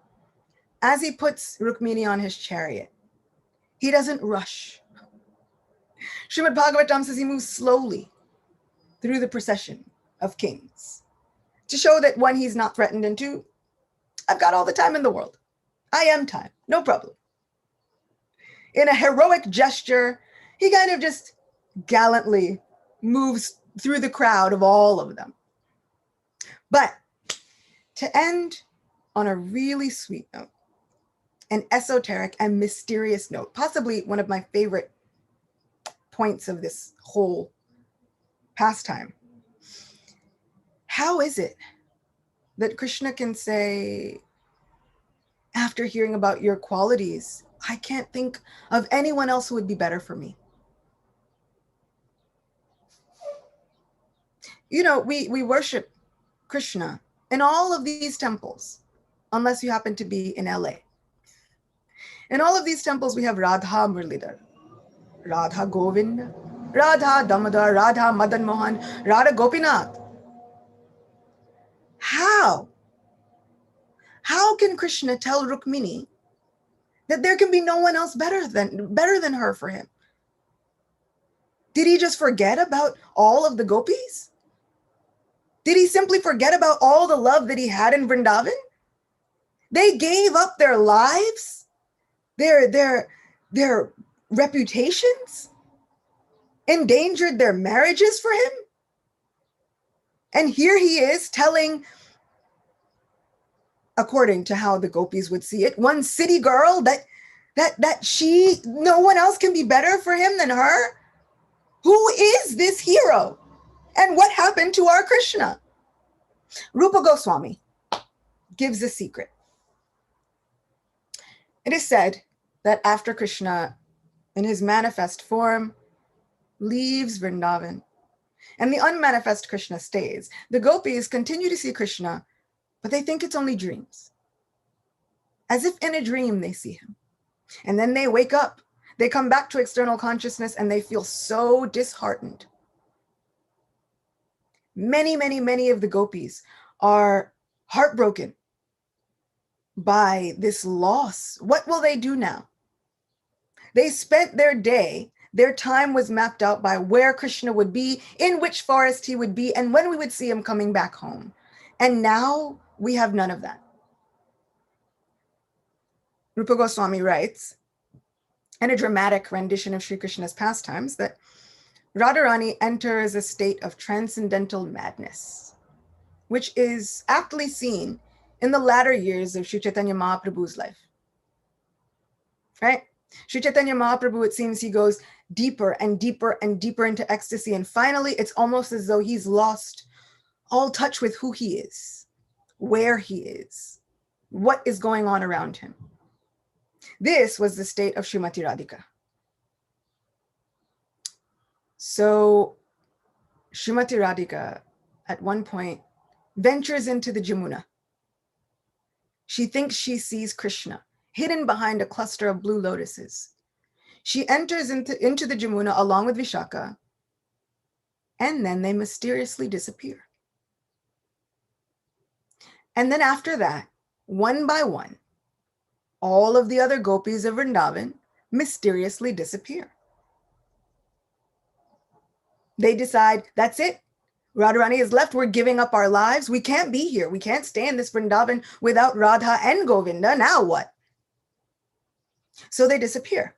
as he puts Rukmini on his chariot, he doesn't rush. Srimad Bhagavatam says he moves slowly through the procession of kings to show that one, he's not threatened, and two, I've got all the time in the world. I am time, no problem. In a heroic gesture, he kind of just gallantly moves through the crowd of all of them. But to end on a really sweet note, an esoteric and mysterious note, possibly one of my favorite points of this whole pastime. How is it that Krishna can say, after hearing about your qualities, I can't think of anyone else who would be better for me? You know, we worship Krishna in all of these temples, unless you happen to be in LA. In all of these temples, we have Radha Murlidhar, Radha Govind, Radha Damodar, Radha Madan Mohan, Radha Gopinath. How can Krishna tell Rukmini that there can be no one else better than her for him? Did he just forget about all of the gopis? Did he simply forget about all the love that he had in Vrndavan? They gave up their lives, their reputations, endangered their marriages for him. And here he is telling, according to how the gopis would see it, one city girl that no one else can be better for him than her. Who is this hero? And what happened to our Krishna? Rupa Goswami gives a secret. It is said that after Krishna, in his manifest form, leaves Vrndavan, and the unmanifest Krishna stays, the gopis continue to see Krishna, but they think it's only dreams. As if in a dream they see him. And then they wake up, they come back to external consciousness, and they feel so disheartened. Many, many, many of the gopis are heartbroken by this loss. What will they do now? They spent their day, their time was mapped out by where Krishna would be, in which forest he would be, and when we would see him coming back home. And now we have none of that. Rupa Goswami writes, in a dramatic rendition of Sri Krishna's pastimes, that Radharani enters a state of transcendental madness, which is aptly seen in the latter years of Sri Chaitanya Mahaprabhu's life. Right? Sri Chaitanya Mahaprabhu, it seems he goes deeper and deeper and deeper into ecstasy. And finally, it's almost as though he's lost all touch with who he is, where he is, what is going on around him. This was the state of Srimati Radhika. So Srimati Radhika, at one point, ventures into the Jamuna. She thinks she sees Krishna hidden behind a cluster of blue lotuses. She enters into the Jamuna along with Vishaka, and then they mysteriously disappear. And then after that, one by one, all of the other gopis of Vrndavan mysteriously disappear. They decide, that's it. Radharani is left. We're giving up our lives. We can't be here. We can't stay in this Vrndavan without Radha and Govinda. Now what? So they disappear.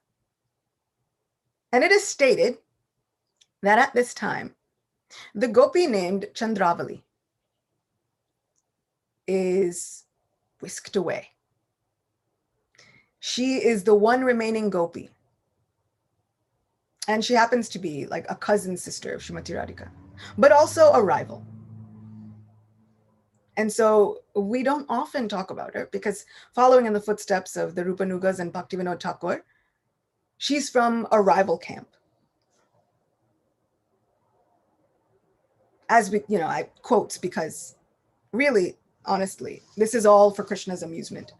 And it is stated that at this time, the gopi named Chandravali is whisked away. She is the one remaining gopi. And she happens to be like a cousin sister of Srimati Radhika, but also a rival. And so we don't often talk about her because following in the footsteps of the Rupanugas and Bhaktivinoda Thakur, she's from a rival camp. As we, I quotes because really, honestly, this is all for Krishna's amusement.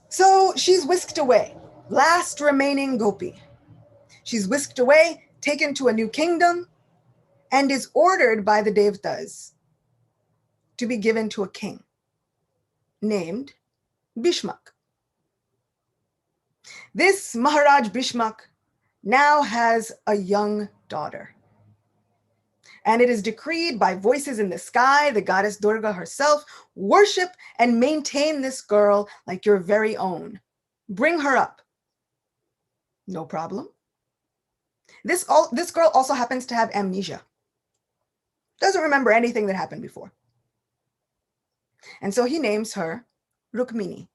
So she's whisked away, last remaining gopi. She's whisked away, taken to a new kingdom, and is ordered by the Devtas to be given to a king named Bhishmak. This Maharaj Bhishmak now has a young daughter. And it is decreed by voices in the sky, the goddess Durga herself, worship and maintain this girl like your very own. Bring her up. No problem. This girl also happens to have amnesia. Doesn't remember anything that happened before. And so he names her Rukmini.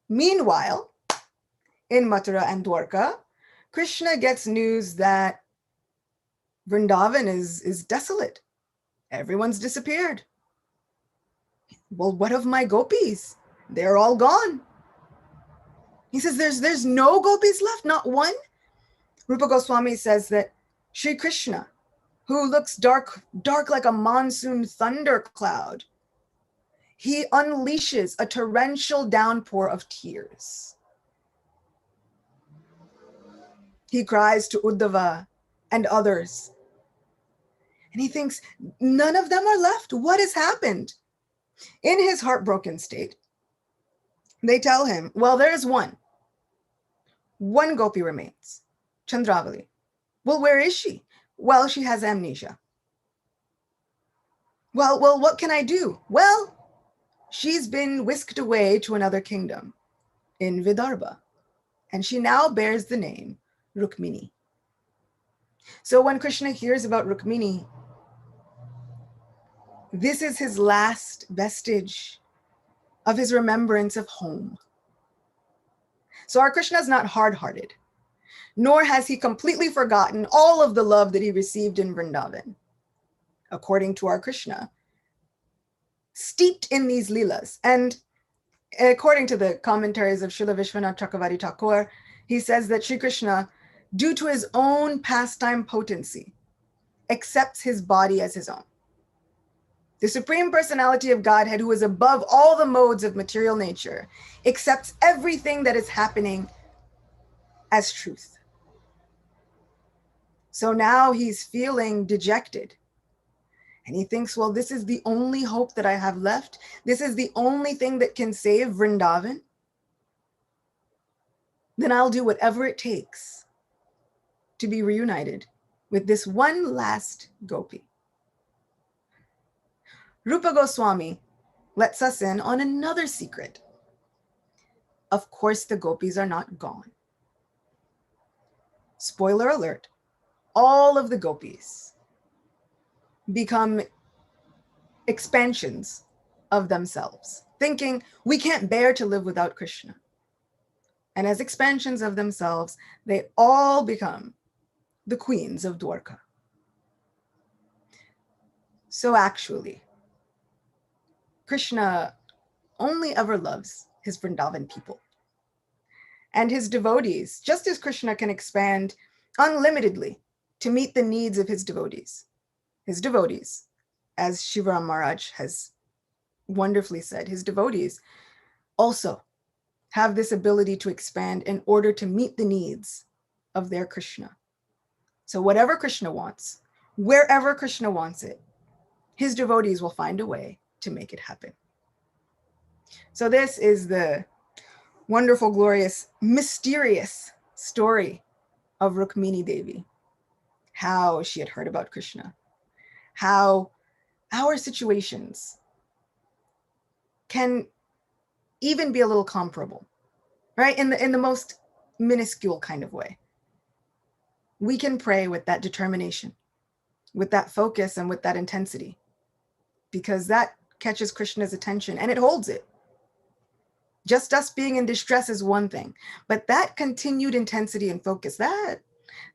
Meanwhile, in Mathura and Dwarka, Krishna gets news that Vrndavan is desolate. Everyone's disappeared. Well, what of my gopis? They're all gone. He says there's no gopis left, not one. Rupa Goswami says that Sri Krishna, who looks dark like a monsoon thunder cloud, he unleashes a torrential downpour of tears. He cries to Uddhava and others. And he thinks, none of them are left. What has happened? In his heartbroken state, they tell him, well, there is one. One gopi remains, Chandravali. Well, where is she? Well, she has amnesia. Well, what can I do? Well, she's been whisked away to another kingdom in Vidarbha, and she now bears the name Rukmini. So when Krishna hears about Rukmini, this is his last vestige of his remembrance of home. So our Krishna is not hard-hearted, nor has he completely forgotten all of the love that he received in Vrndavan. According to our Krishna, steeped in these leelas. And according to the commentaries of Srila Vishwanath Chakravarti Thakur, he says that Sri Krishna, due to his own pastime potency, accepts his body as his own. The Supreme Personality of Godhead, who is above all the modes of material nature, accepts everything that is happening as truth. So now he's feeling dejected. And he thinks, well, this is the only hope that I have left. This is the only thing that can save Vrndavan. Then I'll do whatever it takes to be reunited with this one last gopi. Rupa Goswami lets us in on another secret. Of course, the gopis are not gone. spoiler alert, all of the gopis become expansions of themselves, thinking we can't bear to live without Krishna. And as expansions of themselves, they all become the queens of Dwarka. So actually, Krishna only ever loves his Vrndavan people. And his devotees, just as Krishna can expand unlimitedly to meet the needs of his devotees, as Shivaram Maharaj has wonderfully said, his devotees also have this ability to expand in order to meet the needs of their Krishna. So whatever Krishna wants, wherever Krishna wants it, his devotees will find a way to make it happen. So this is the wonderful, glorious, mysterious story of Rukmini Devi, how she had heard about Krishna, how our situations can even be a little comparable, right? In the most minuscule kind of way. We can pray with that determination, with that focus, and with that intensity, because that catches Krishna's attention and it holds it. Just us being in distress is one thing, but that continued intensity and focus,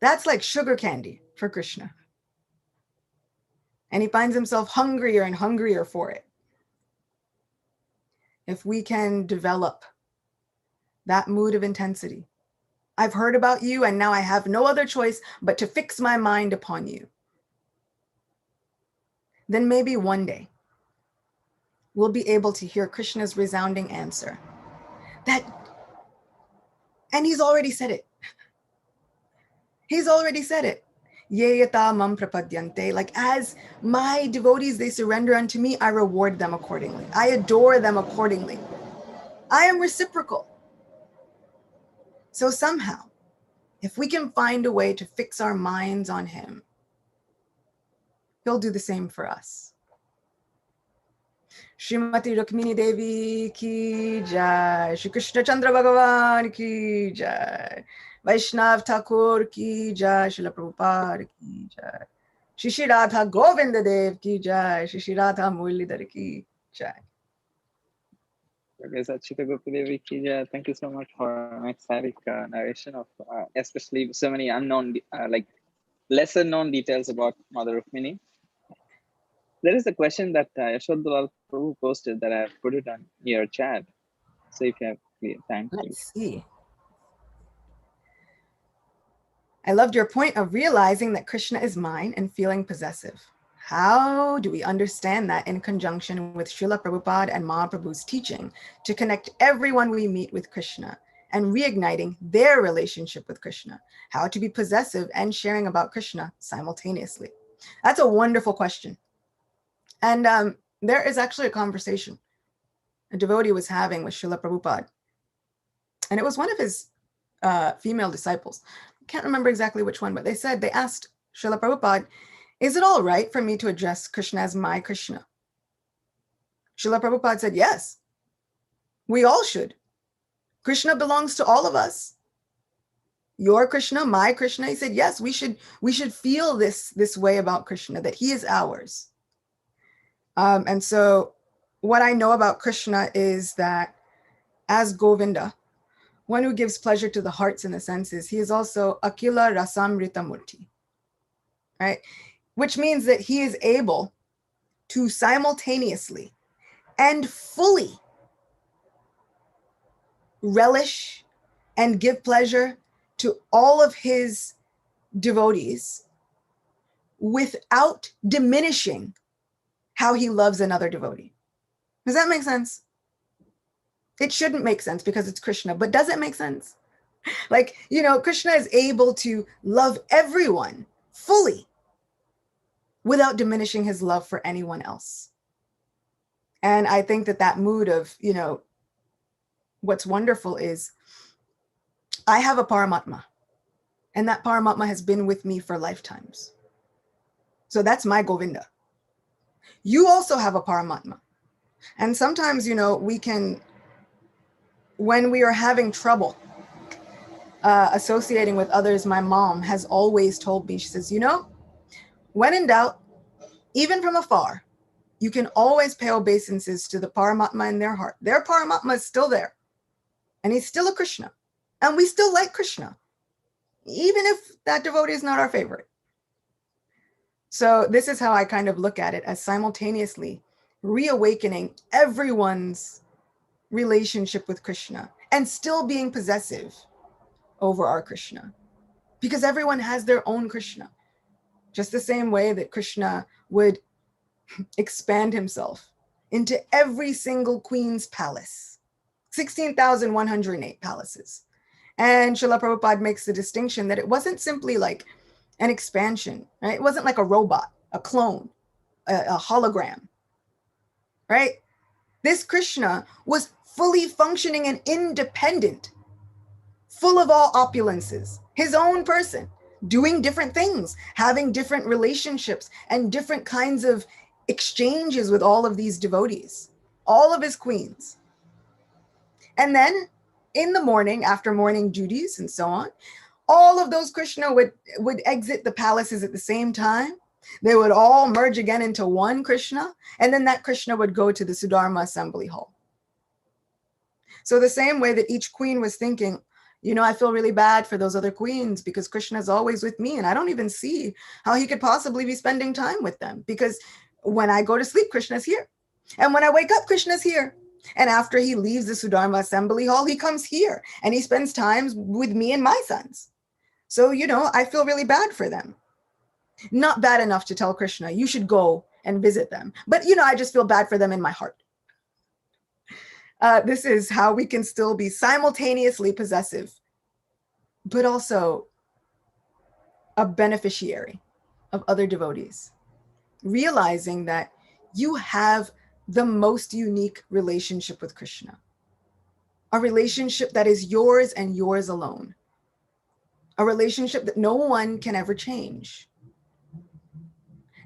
that's like sugar candy for Krishna. And he finds himself hungrier and hungrier for it. If we can develop that mood of intensity, I've heard about you and now I have no other choice but to fix my mind upon you, then maybe one day we'll be able to hear Krishna's resounding answer. And he's already said it. He's already said it. Yeyata mam prapadyante. Like, as my devotees, they surrender unto me, I reward them accordingly. I adore them accordingly. I am reciprocal. So somehow, if we can find a way to fix our minds on him, he'll do the same for us. Srimati Rukmini Devi ki jai. Shri Krishna Chandra Bhagavan ki jai. Vaishnav Thakur ki jai. Srila Prabhupada ki jai. Shri Radha Govinda Dev ki jai. Shri Radha Murlidhar ki jai. Acyuta Gopi Devi ki jai. Thank you so much for an ecstatic narration of especially so many unknown, lesser known details about Mother Rukmini. There is a question that Yashodhara Prabhu posted that I have put it on your chat. So if you have time, please. Let's see. I loved your point of realizing that Krishna is mine and feeling possessive. How do we understand that in conjunction with Srila Prabhupada and Mahaprabhu's teaching to connect everyone we meet with Krishna and reigniting their relationship with Krishna? How to be possessive and sharing about Krishna simultaneously? That's a wonderful question. And there is actually a conversation a devotee was having with Srila Prabhupada. And it was one of his female disciples. I can't remember exactly which one, but they asked Srila Prabhupada, is it all right for me to address Krishna as my Krishna? Srila Prabhupada said, yes, we all should. Krishna belongs to all of us. Your Krishna, my Krishna. He said, yes, we should feel this way about Krishna, that he is ours. And so what I know about Krishna is that as Govinda, one who gives pleasure to the hearts and the senses, he is also Akila Rasamrita Murti, right? Which means that he is able to simultaneously and fully relish and give pleasure to all of his devotees without diminishing how he loves another devotee. Does that make sense? It shouldn't make sense because it's Krishna, but does it make sense? Like, Krishna is able to love everyone fully without diminishing his love for anyone else. And I think that mood of, what's wonderful is I have a Paramatma, and that Paramatma has been with me for lifetimes. So that's my Govinda. You also have a Paramatma. And sometimes, we can, when we are having trouble associating with others, my mom has always told me, she says, when in doubt, even from afar, you can always pay obeisances to the Paramatma in their heart. Their Paramatma is still there, and he's still a Krishna. And we still like Krishna, even if that devotee is not our favorite. So this is how I kind of look at it, as simultaneously reawakening everyone's relationship with Krishna and still being possessive over our Krishna, because everyone has their own Krishna. Just the same way that Krishna would expand himself into every single queen's palace, 16,108 palaces. And Srila Prabhupada makes the distinction that it wasn't simply like an expansion, right? It wasn't like a robot, a clone, a hologram, right? This Krishna was fully functioning and independent, full of all opulences, his own person, doing different things, having different relationships and different kinds of exchanges with all of these devotees, all of his queens. And then in the morning, after morning duties and so on, all of those Krishna would exit the palaces at the same time. They would all merge again into one Krishna, and then that Krishna would go to the Sudharma assembly hall. So the same way that each queen was thinking, I feel really bad for those other queens because Krishna is always with me, and I don't even see how he could possibly be spending time with them, because when I go to sleep, Krishna's here. And when I wake up, Krishna's here. And after he leaves the Sudharma assembly hall, he comes here and he spends time with me and my sons. So, I feel really bad for them. Not bad enough to tell Krishna, you should go and visit them. But, I just feel bad for them in my heart. This is how we can still be simultaneously possessive, but also a beneficiary of other devotees, realizing that you have the most unique relationship with Krishna, a relationship that is yours and yours alone, a relationship that no one can ever change.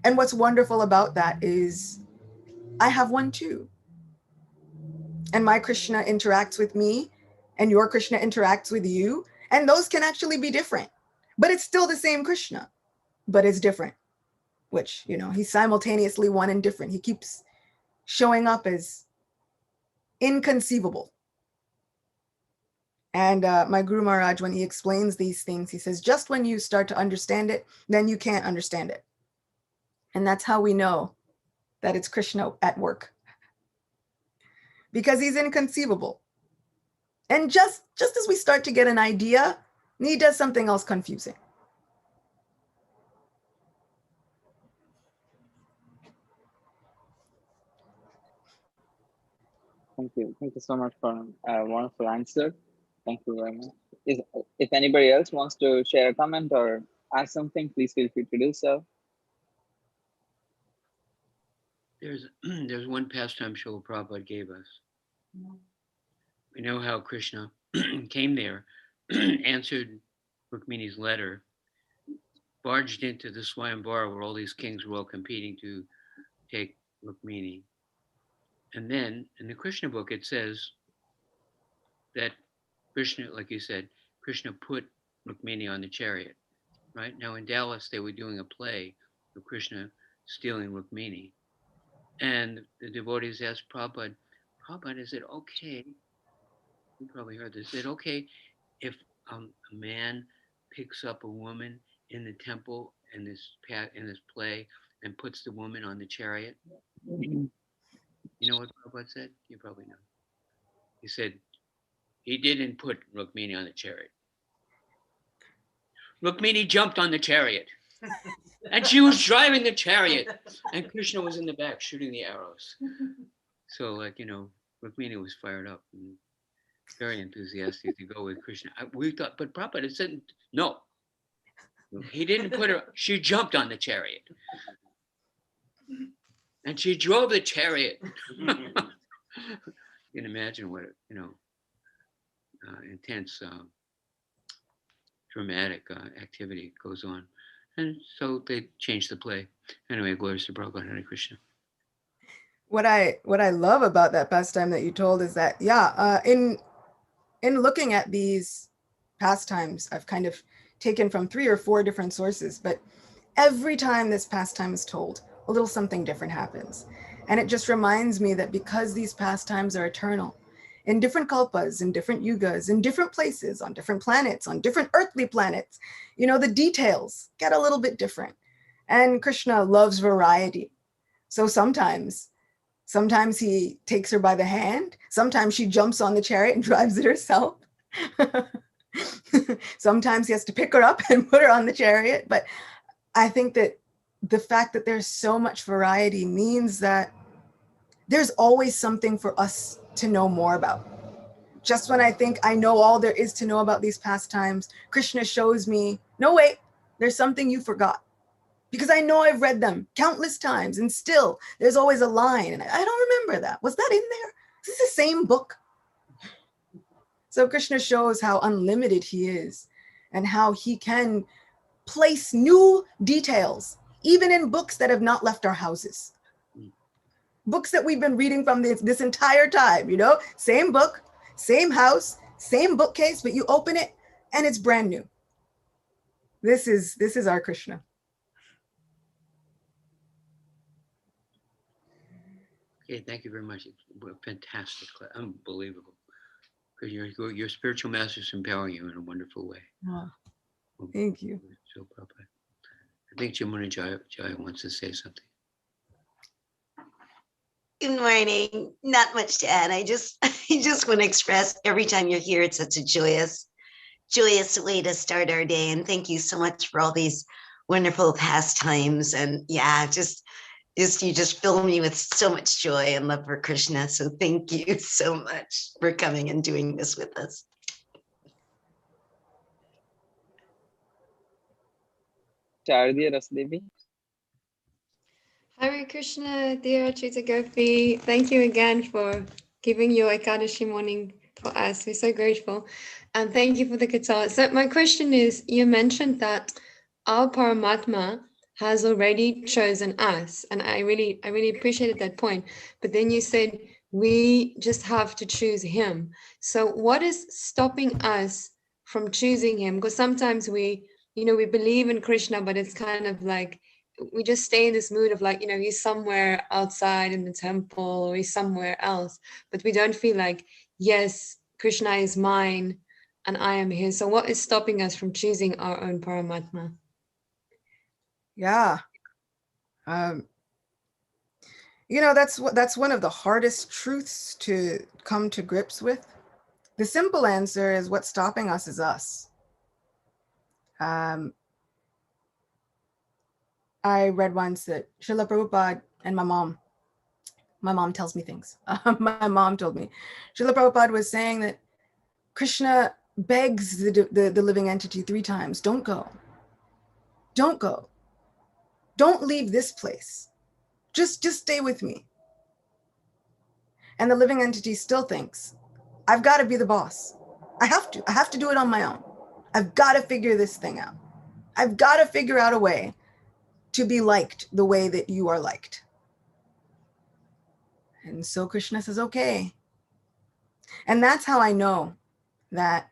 And what's wonderful about that is I have one too. And my Krishna interacts with me, and your Krishna interacts with you, and those can actually be different, but it's still the same Krishna, but it's different, which, he's simultaneously one and different. He keeps showing up as inconceivable. And my Guru Maharaj, when he explains these things, he says, just when you start to understand it, then you can't understand it. And that's how we know that it's Krishna at work, because he's inconceivable. And just as we start to get an idea, he does something else confusing. Thank you. Thank you so much for a wonderful answer. Thank you very much. If anybody else wants to share a comment or ask something, please feel free to do so. There's one pastime Srila Prabhupada gave us. We know how Krishna came there, answered Rukmini's letter, barged into the Swayamvara where all these kings were all competing to take Rukmini. And then in the Krishna book, it says that Krishna, like you said, Krishna put Rukmini on the chariot, right? Now in Dallas, they were doing a play of Krishna stealing Rukmini. And the devotees asked Prabhupada, is it okay? You probably heard this. Is it okay if a man picks up a woman in the temple in this play and puts the woman on the chariot? You know what Prabhupada said? You probably know. He said, he didn't put Rukmini on the chariot. Rukmini jumped on the chariot. And she was driving the chariot. And Krishna was in the back shooting the arrows. So, Rukmini was fired up and very enthusiastic to go with Krishna. We thought, but Prabhupada said, no. He didn't put her, she jumped on the chariot. And she drove the chariot. You can imagine what, intense, dramatic activity goes on. And so they changed the play. Anyway, glories to Prabhupada, Hare Krishna. What I love about that pastime that you told is that, in looking at these pastimes I've kind of taken from 3 or 4 different sources, but every time this pastime is told, a little something different happens. And it just reminds me that because these pastimes are eternal, in different kalpas, in different yugas, in different places, on different planets, on different earthly planets, you know, the details get a little bit different. And Krishna loves variety. So sometimes he takes her by the hand. Sometimes she jumps on the chariot and drives it herself. Sometimes he has to pick her up and put her on the chariot. But I think that the fact that there's so much variety means that there's always something for us to know more about. Just when I think I know all there is to know about these pastimes, Krishna shows me, no, wait, there's something you forgot. Because I know I've read them countless times, and still there's always a line, and I don't remember that. Was that in there? Is this the same book? So Krishna shows how unlimited he is and how he can place new details, even in books that have not left our houses. Books that we've been reading from this entire time, you know, same book, same house, same bookcase, but you open it and it's brand new. This is our Krishna. Okay, thank you very much. Fantastic, unbelievable. Because your spiritual masters empower you in a wonderful way. Oh, thank you. So, Prabhupada. I think Jamuna Jaya wants to say something. Good morning. Not much to add. I just want to express every time you're here, it's such a joyous way to start our day. And thank you so much for all these wonderful pastimes. And yeah, you just fill me with so much joy and love for Krishna. So thank you so much for coming and doing this with us. Chardiya Rasdevi. Hare Krishna, dear Acyuta Gopi. Thank you again for giving your Ekadashi morning for us. We're so grateful. And thank you for the guitar. So my question is, you mentioned that our Paramatma has already chosen us. And I really appreciated that point. But then you said we just have to choose him. So what is stopping us from choosing him? Because sometimes we believe in Krishna, but it's kind of like, we just stay in this mood of like, he's somewhere outside in the temple or he's somewhere else, but we don't feel like, yes, Krishna is mine and I am his. So what is stopping us from choosing our own Paramatma? Yeah. That's one of the hardest truths to come to grips with. The simple answer is what's stopping us is us. I read once that Srila Prabhupada and my mom tells me things. My mom told me, Srila Prabhupada was saying that Krishna begs the living entity 3 times, don't go. Don't go. Don't leave this place. Just stay with me. And the living entity still thinks, I've got to be the boss. I have to do it on my own. I've got to figure this thing out. I've got to figure out a way to be liked the way that you are liked. And so Krishna says, okay. And that's how I know that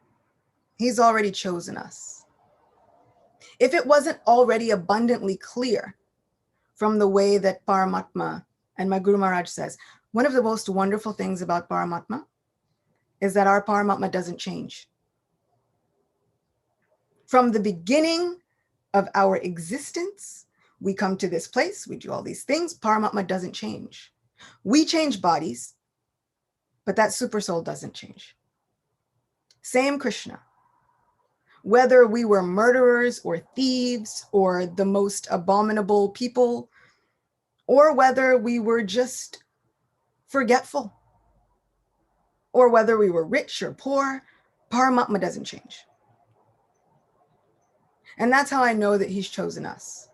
he's already chosen us. If it wasn't already abundantly clear from the way that Paramatma, and my Guru Maharaj says, one of the most wonderful things about Paramatma is that our Paramatma doesn't change. From the beginning of our existence, we come to this place, we do all these things, Paramatma doesn't change. We change bodies, but that super soul doesn't change. Same Krishna. Whether we were murderers or thieves or the most abominable people, or whether we were just forgetful, or whether we were rich or poor, Paramatma doesn't change. And that's how I know that he's chosen us.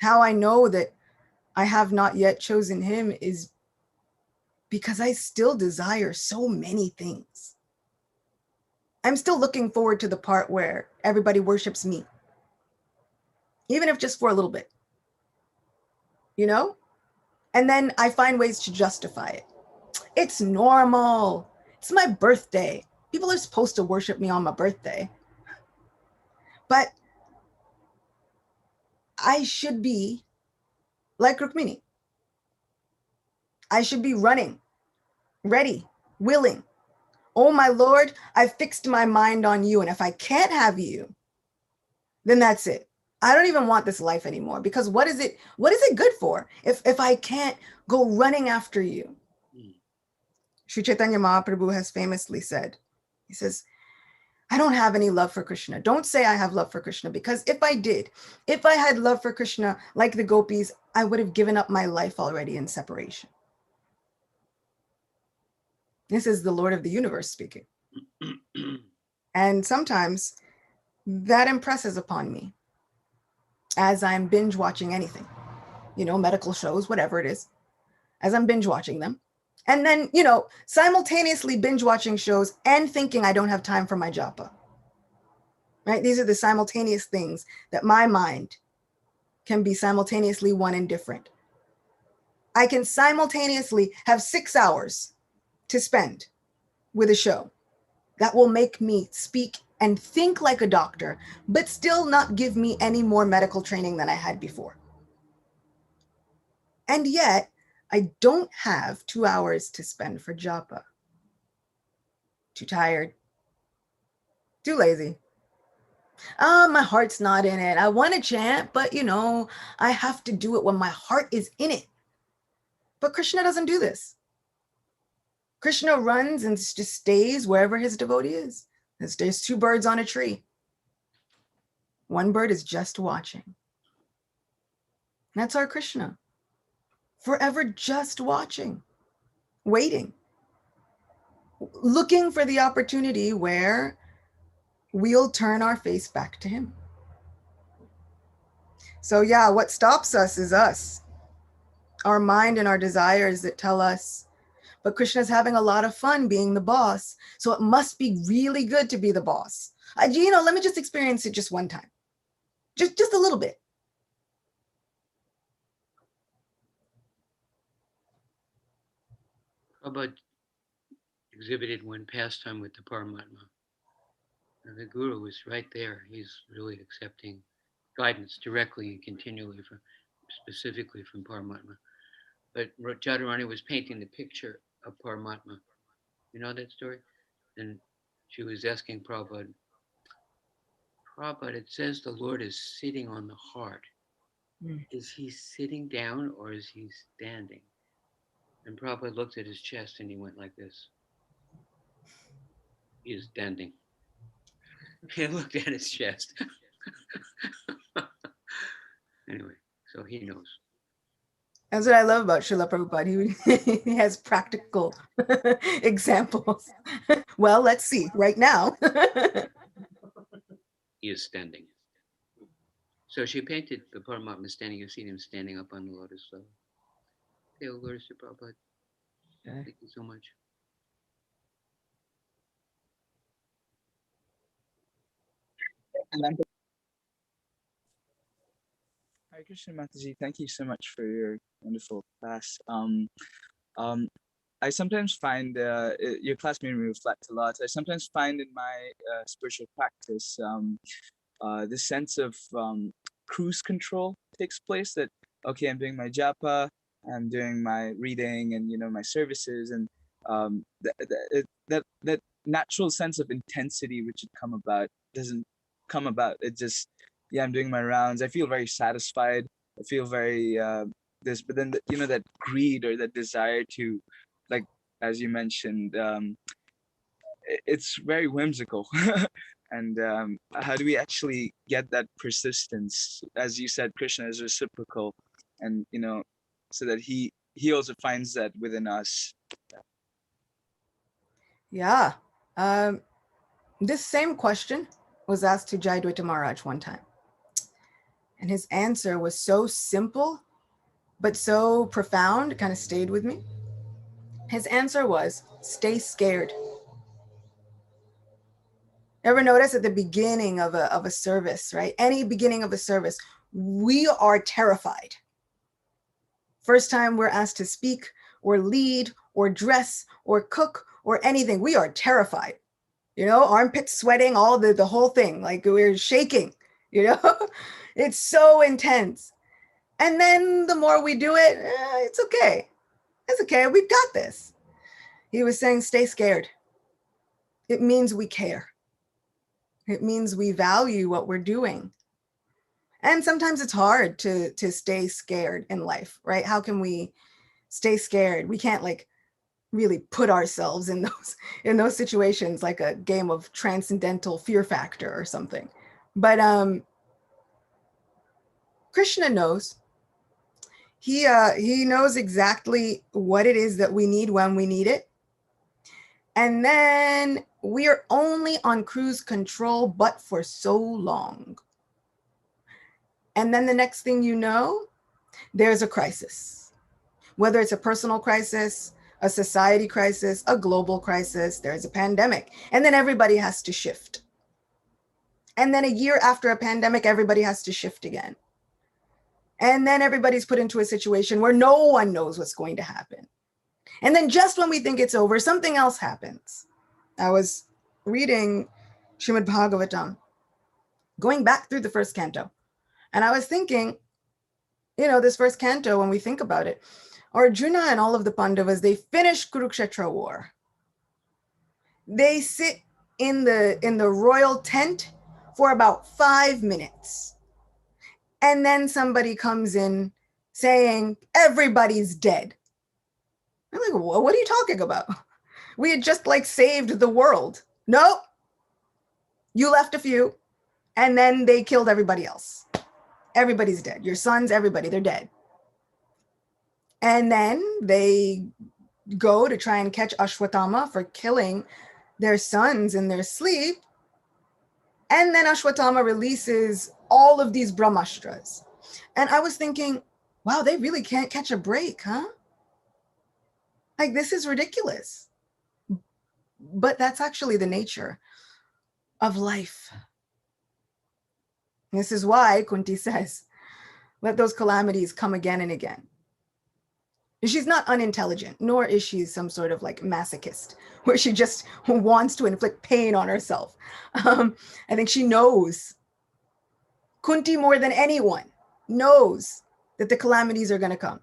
How I know that I have not yet chosen him is because I still desire so many things. I'm still looking forward to the part where everybody worships me, even if just for a little bit, And then I find ways to justify it. It's normal. It's my birthday. People are supposed to worship me on my birthday. But I should be like Rukmini. I should be running, ready, willing. Oh, my Lord, I've fixed my mind on you. And if I can't have you, then that's it. I don't even want this life anymore, because what is it good for if I can't go running after you? Sri Chaitanya Mahaprabhu has famously said, he says, I don't have any love for Krishna. Don't say I have love for Krishna, because if I did, if I had love for Krishna like the gopis, I would have given up my life already in separation. This is the Lord of the universe speaking. And sometimes that impresses upon me as I'm binge watching anything, medical shows, whatever it is, as I'm binge watching them. And then, simultaneously binge watching shows and thinking I don't have time for my japa. Right? These are the simultaneous things that my mind can be simultaneously one and different. I can simultaneously have 6 hours to spend with a show that will make me speak and think like a doctor, but still not give me any more medical training than I had before. And yet, I don't have 2 hours to spend for japa. Too tired. Too lazy. My heart's not in it. I want to chant, but I have to do it when my heart is in it. But Krishna doesn't do this. Krishna runs and just stays wherever his devotee is. There's 2 birds on a tree. One bird is just watching. That's our Krishna. Forever just watching, waiting, looking for the opportunity where we'll turn our face back to him. So yeah, what stops us is us. Our mind and our desires that tell us, but Krishna's having a lot of fun being the boss, so it must be really good to be the boss. Let me just experience it just one time. Just a little bit. Prabhupada exhibited one pastime with the Paramatma. And the Guru was right there. He's really accepting guidance directly and continually, specifically from Paramatma. But Radharani was painting the picture of Paramatma. You know that story? And she was asking Prabhupada, it says the Lord is sitting on the heart. Is he sitting down or is he standing? And Prabhupada looked at his chest and he went like this. He is standing. He looked at his chest. Anyway, so he knows. That's what I love about Srila Prabhupada. He has practical examples. Well, let's see right now. He is standing. So she painted the Paramatma standing. You've seen him standing up on the lotus flower. Okay, Glories to Prabhupada. Thank you so much. Hare Krishna Mataji, thank you so much for your wonderful class. I sometimes find your class made me reflect a lot. I sometimes find in my spiritual practice this sense of cruise control takes place. That okay, I'm doing my japa, I'm doing my reading, and my services, and that natural sense of intensity which had come about doesn't come about. It just I'm doing my rounds. I feel very satisfied. I feel very but then that greed or that desire to, like as you mentioned, it's very whimsical. And how do we actually get that persistence? As you said, Krishna is reciprocal, and so that he also finds that within us. Yeah. This same question was asked to Jayadvaita Maharaj one time. And his answer was so simple, but so profound, it kind of stayed with me. His answer was, stay scared. Ever notice at the beginning of a service, right? Any beginning of a service, we are terrified. First time we're asked to speak or lead or dress or cook or anything, we are terrified. armpits sweating, all the whole thing, like we're shaking, it's so intense. And then the more we do it, it's okay. It's okay. We've got this. He was saying, stay scared. It means we care. It means we value what we're doing. And sometimes it's hard to stay scared in life, right? How can we stay scared? We can't really put ourselves in those situations, like a game of Transcendental Fear Factor or something. But Krishna knows. He knows exactly what it is that we need when we need it. And then we are only on cruise control, but for so long. And then the next thing you know, there's a crisis. Whether it's a personal crisis, a society crisis, a global crisis, there's a pandemic. And then everybody has to shift. And then a year after a pandemic, everybody has to shift again. And then everybody's put into a situation where no one knows what's going to happen. And then just when we think it's over, something else happens. I was reading Srimad Bhagavatam, going back through the first canto. And I was thinking, this first canto, when we think about it, Arjuna and all of the Pandavas, they finish Kurukshetra war. They sit in the royal tent for about 5 minutes. And then somebody comes in saying, everybody's dead. I'm like, what are you talking about? We had just saved the world. No, you left a few, and then they killed everybody else. Everybody's dead. Your sons, everybody, they're dead. And then they go to try and catch Ashwatthama for killing their sons in their sleep. And then Ashwatthama releases all of these Brahmastras. And I was thinking, wow, they really can't catch a break, huh? This is ridiculous. But that's actually the nature of life. This is why Kunti says, let those calamities come again and again. She's not unintelligent, nor is she some sort of masochist, where she just wants to inflict pain on herself. I think she knows. Kunti, more than anyone, knows that the calamities are going to come.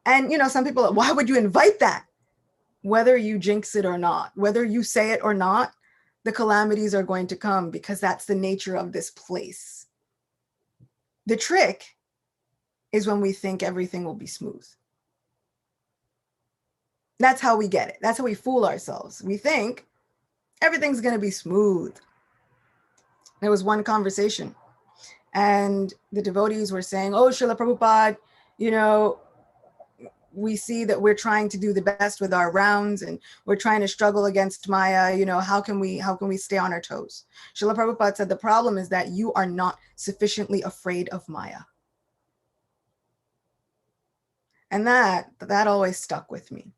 And, some people are, why would you invite that? Whether you jinx it or not, whether you say it or not, the calamities are going to come because that's the nature of this place. The trick is when we think everything will be smooth. That's how we get it. That's how we fool ourselves. We think everything's going to be smooth. There was one conversation and the devotees were saying, oh, Srila Prabhupada, we see that we're trying to do the best with our rounds and we're trying to struggle against Maya. How can we stay on our toes? Srila Prabhupada said the problem is that you are not sufficiently afraid of Maya. And that always stuck with me.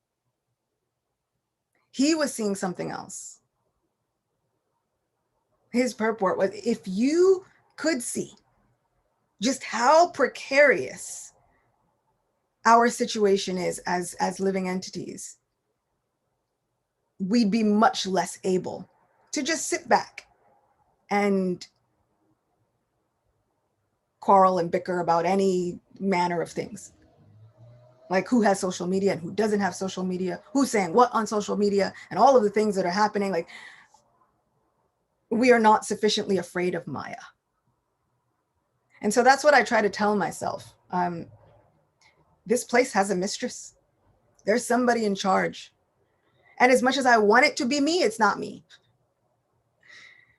He was seeing something else. His purport was, if you could see just how precarious our situation is as living entities, we'd be much less able to just sit back and quarrel and bicker about any manner of things. Like who has social media and who doesn't have social media, who's saying what on social media, and all of the things that are happening. We are not sufficiently afraid of Maya. And so that's what I try to tell myself. This place has a mistress. There's somebody in charge. And as much as I want it to be me, it's not me.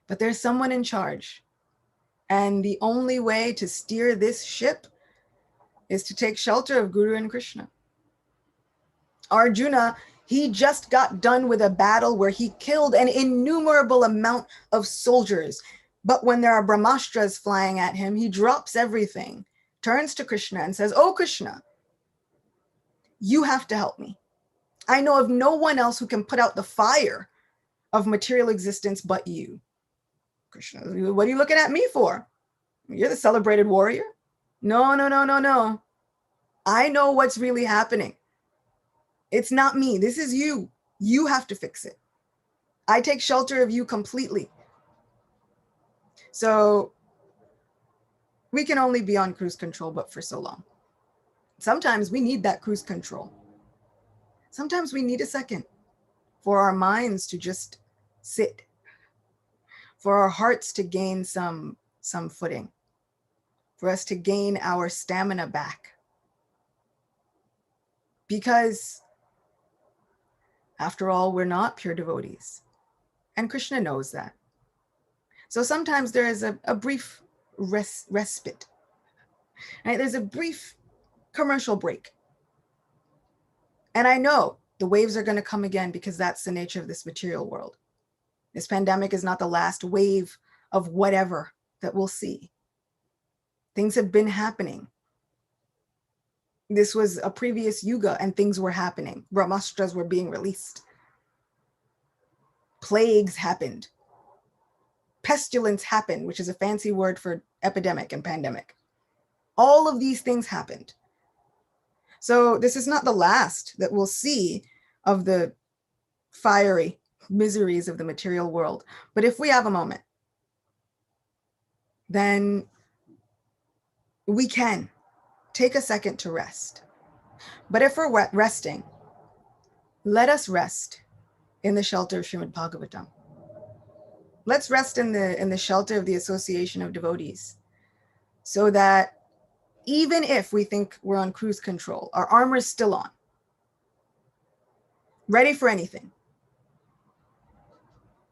But there's someone in charge. And the only way to steer this ship is to take shelter of Guru and Krishna. Arjuna, he just got done with a battle where he killed an innumerable amount of soldiers. But when there are Brahmastras flying at him, he drops everything, turns to Krishna and says, oh, Krishna, you have to help me. I know of no one else who can put out the fire of material existence but you. Krishna, what are you looking at me for? You're the celebrated warrior. No. I know what's really happening. It's not me. This is you. You have to fix it. I take shelter of you completely. So we can only be on cruise control, but for so long. Sometimes we need that cruise control. Sometimes we need a second for our minds to just sit, for our hearts to gain some footing, for us to gain our stamina back. Because after all, we're not pure devotees. And Krishna knows that. So sometimes there is a brief respite. Right? There's a brief commercial break. And I know the waves are going to come again because that's the nature of this material world. This pandemic is not the last wave of whatever that we'll see. Things have been happening. This was a previous yuga and things were happening. Brahmastras were being released. Plagues happened. Pestilence happened, which is a fancy word for epidemic and pandemic. All of these things happened. So this is not the last that we'll see of the fiery miseries of the material world. But if we have a moment, then we can take a second to rest. But if we're resting, let us rest in the shelter of Srimad Bhagavatam. Let's rest in the shelter of the association of devotees, so that even if we think we're on cruise control, our armor is still on, ready for anything.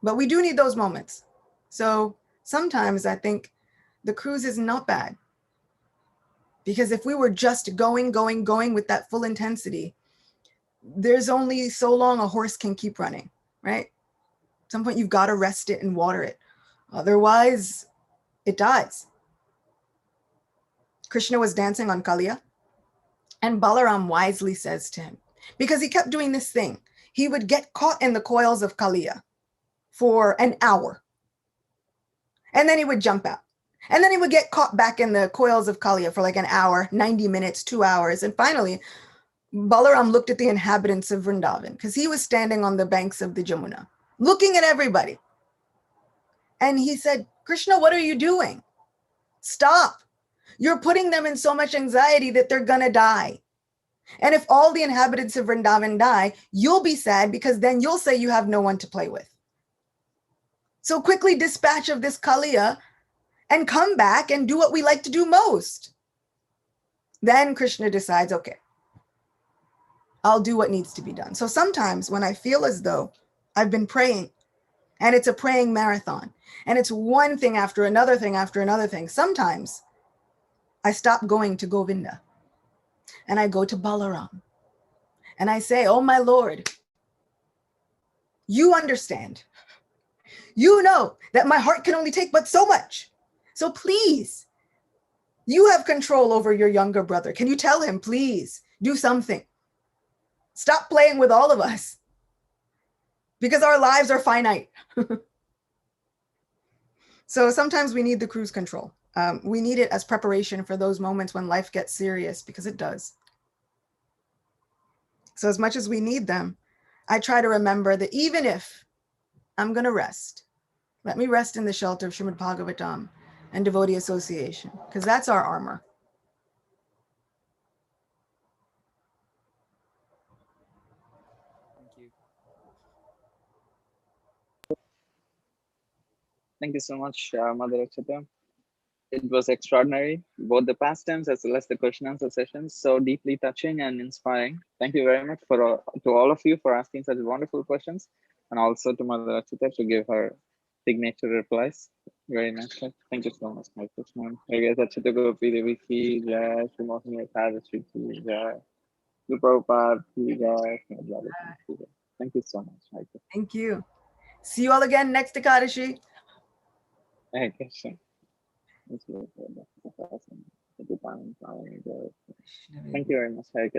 But we do need those moments. So sometimes I think the cruise is not bad, because if we were just going with that full intensity, there's only so long a horse can keep running, right? At some point, you've got to rest it and water it. Otherwise, it dies. Krishna was dancing on Kaliya, and Balaram wisely says to him, because he kept doing this thing, he would get caught in the coils of Kaliya for an hour, and then he would jump out. And then he would get caught back in the coils of Kaliya for like an hour, 90 minutes, 2 hours. And finally, Balaram looked at the inhabitants of Vrndavan, because he was standing on the banks of the Jamuna, looking at everybody. And he said, Krishna, what are you doing? Stop. You're putting them in so much anxiety that they're going to die. And if all the inhabitants of Vrndavan die, you'll be sad, because then you'll say you have no one to play with. So quickly dispatch of this Kaliya and come back and do what we like to do most. Then Krishna decides, okay, I'll do what needs to be done. So sometimes when I feel as though I've been praying, and it's a praying marathon, and it's one thing after another thing after another thing, sometimes I stop going to Govinda and I go to Balaram and I say, oh my Lord, you understand. You know that my heart can only take but so much. So please, you have control over your younger brother. Can you tell him, please, do something? Stop playing with all of us, because our lives are finite. So sometimes we need the cruise control. We need it as preparation for those moments when life gets serious, because it does. So as much as we need them, I try to remember that even if I'm going to rest, let me rest in the shelter of Srimad Bhagavatam and devotee association, because that's our armor. Thank you. Thank you so much, Mother Acyuta. It was extraordinary, both the pastimes as well as the question answer sessions, so deeply touching and inspiring. Thank you very much to all of you for asking such wonderful questions, and also to Mother Acyuta to give her signature replies. Very nice. Thank you so much, my Krishna. Acyuta Gopi Devi ki jai, Srimati Ekadashi ki jai, Prabhupada ki jai, Bhagavatam ki jai. Thank you so much, my Krishna. Thank you. See you all again next Ekadashi. Hare Krishna. Thank you very much. Hare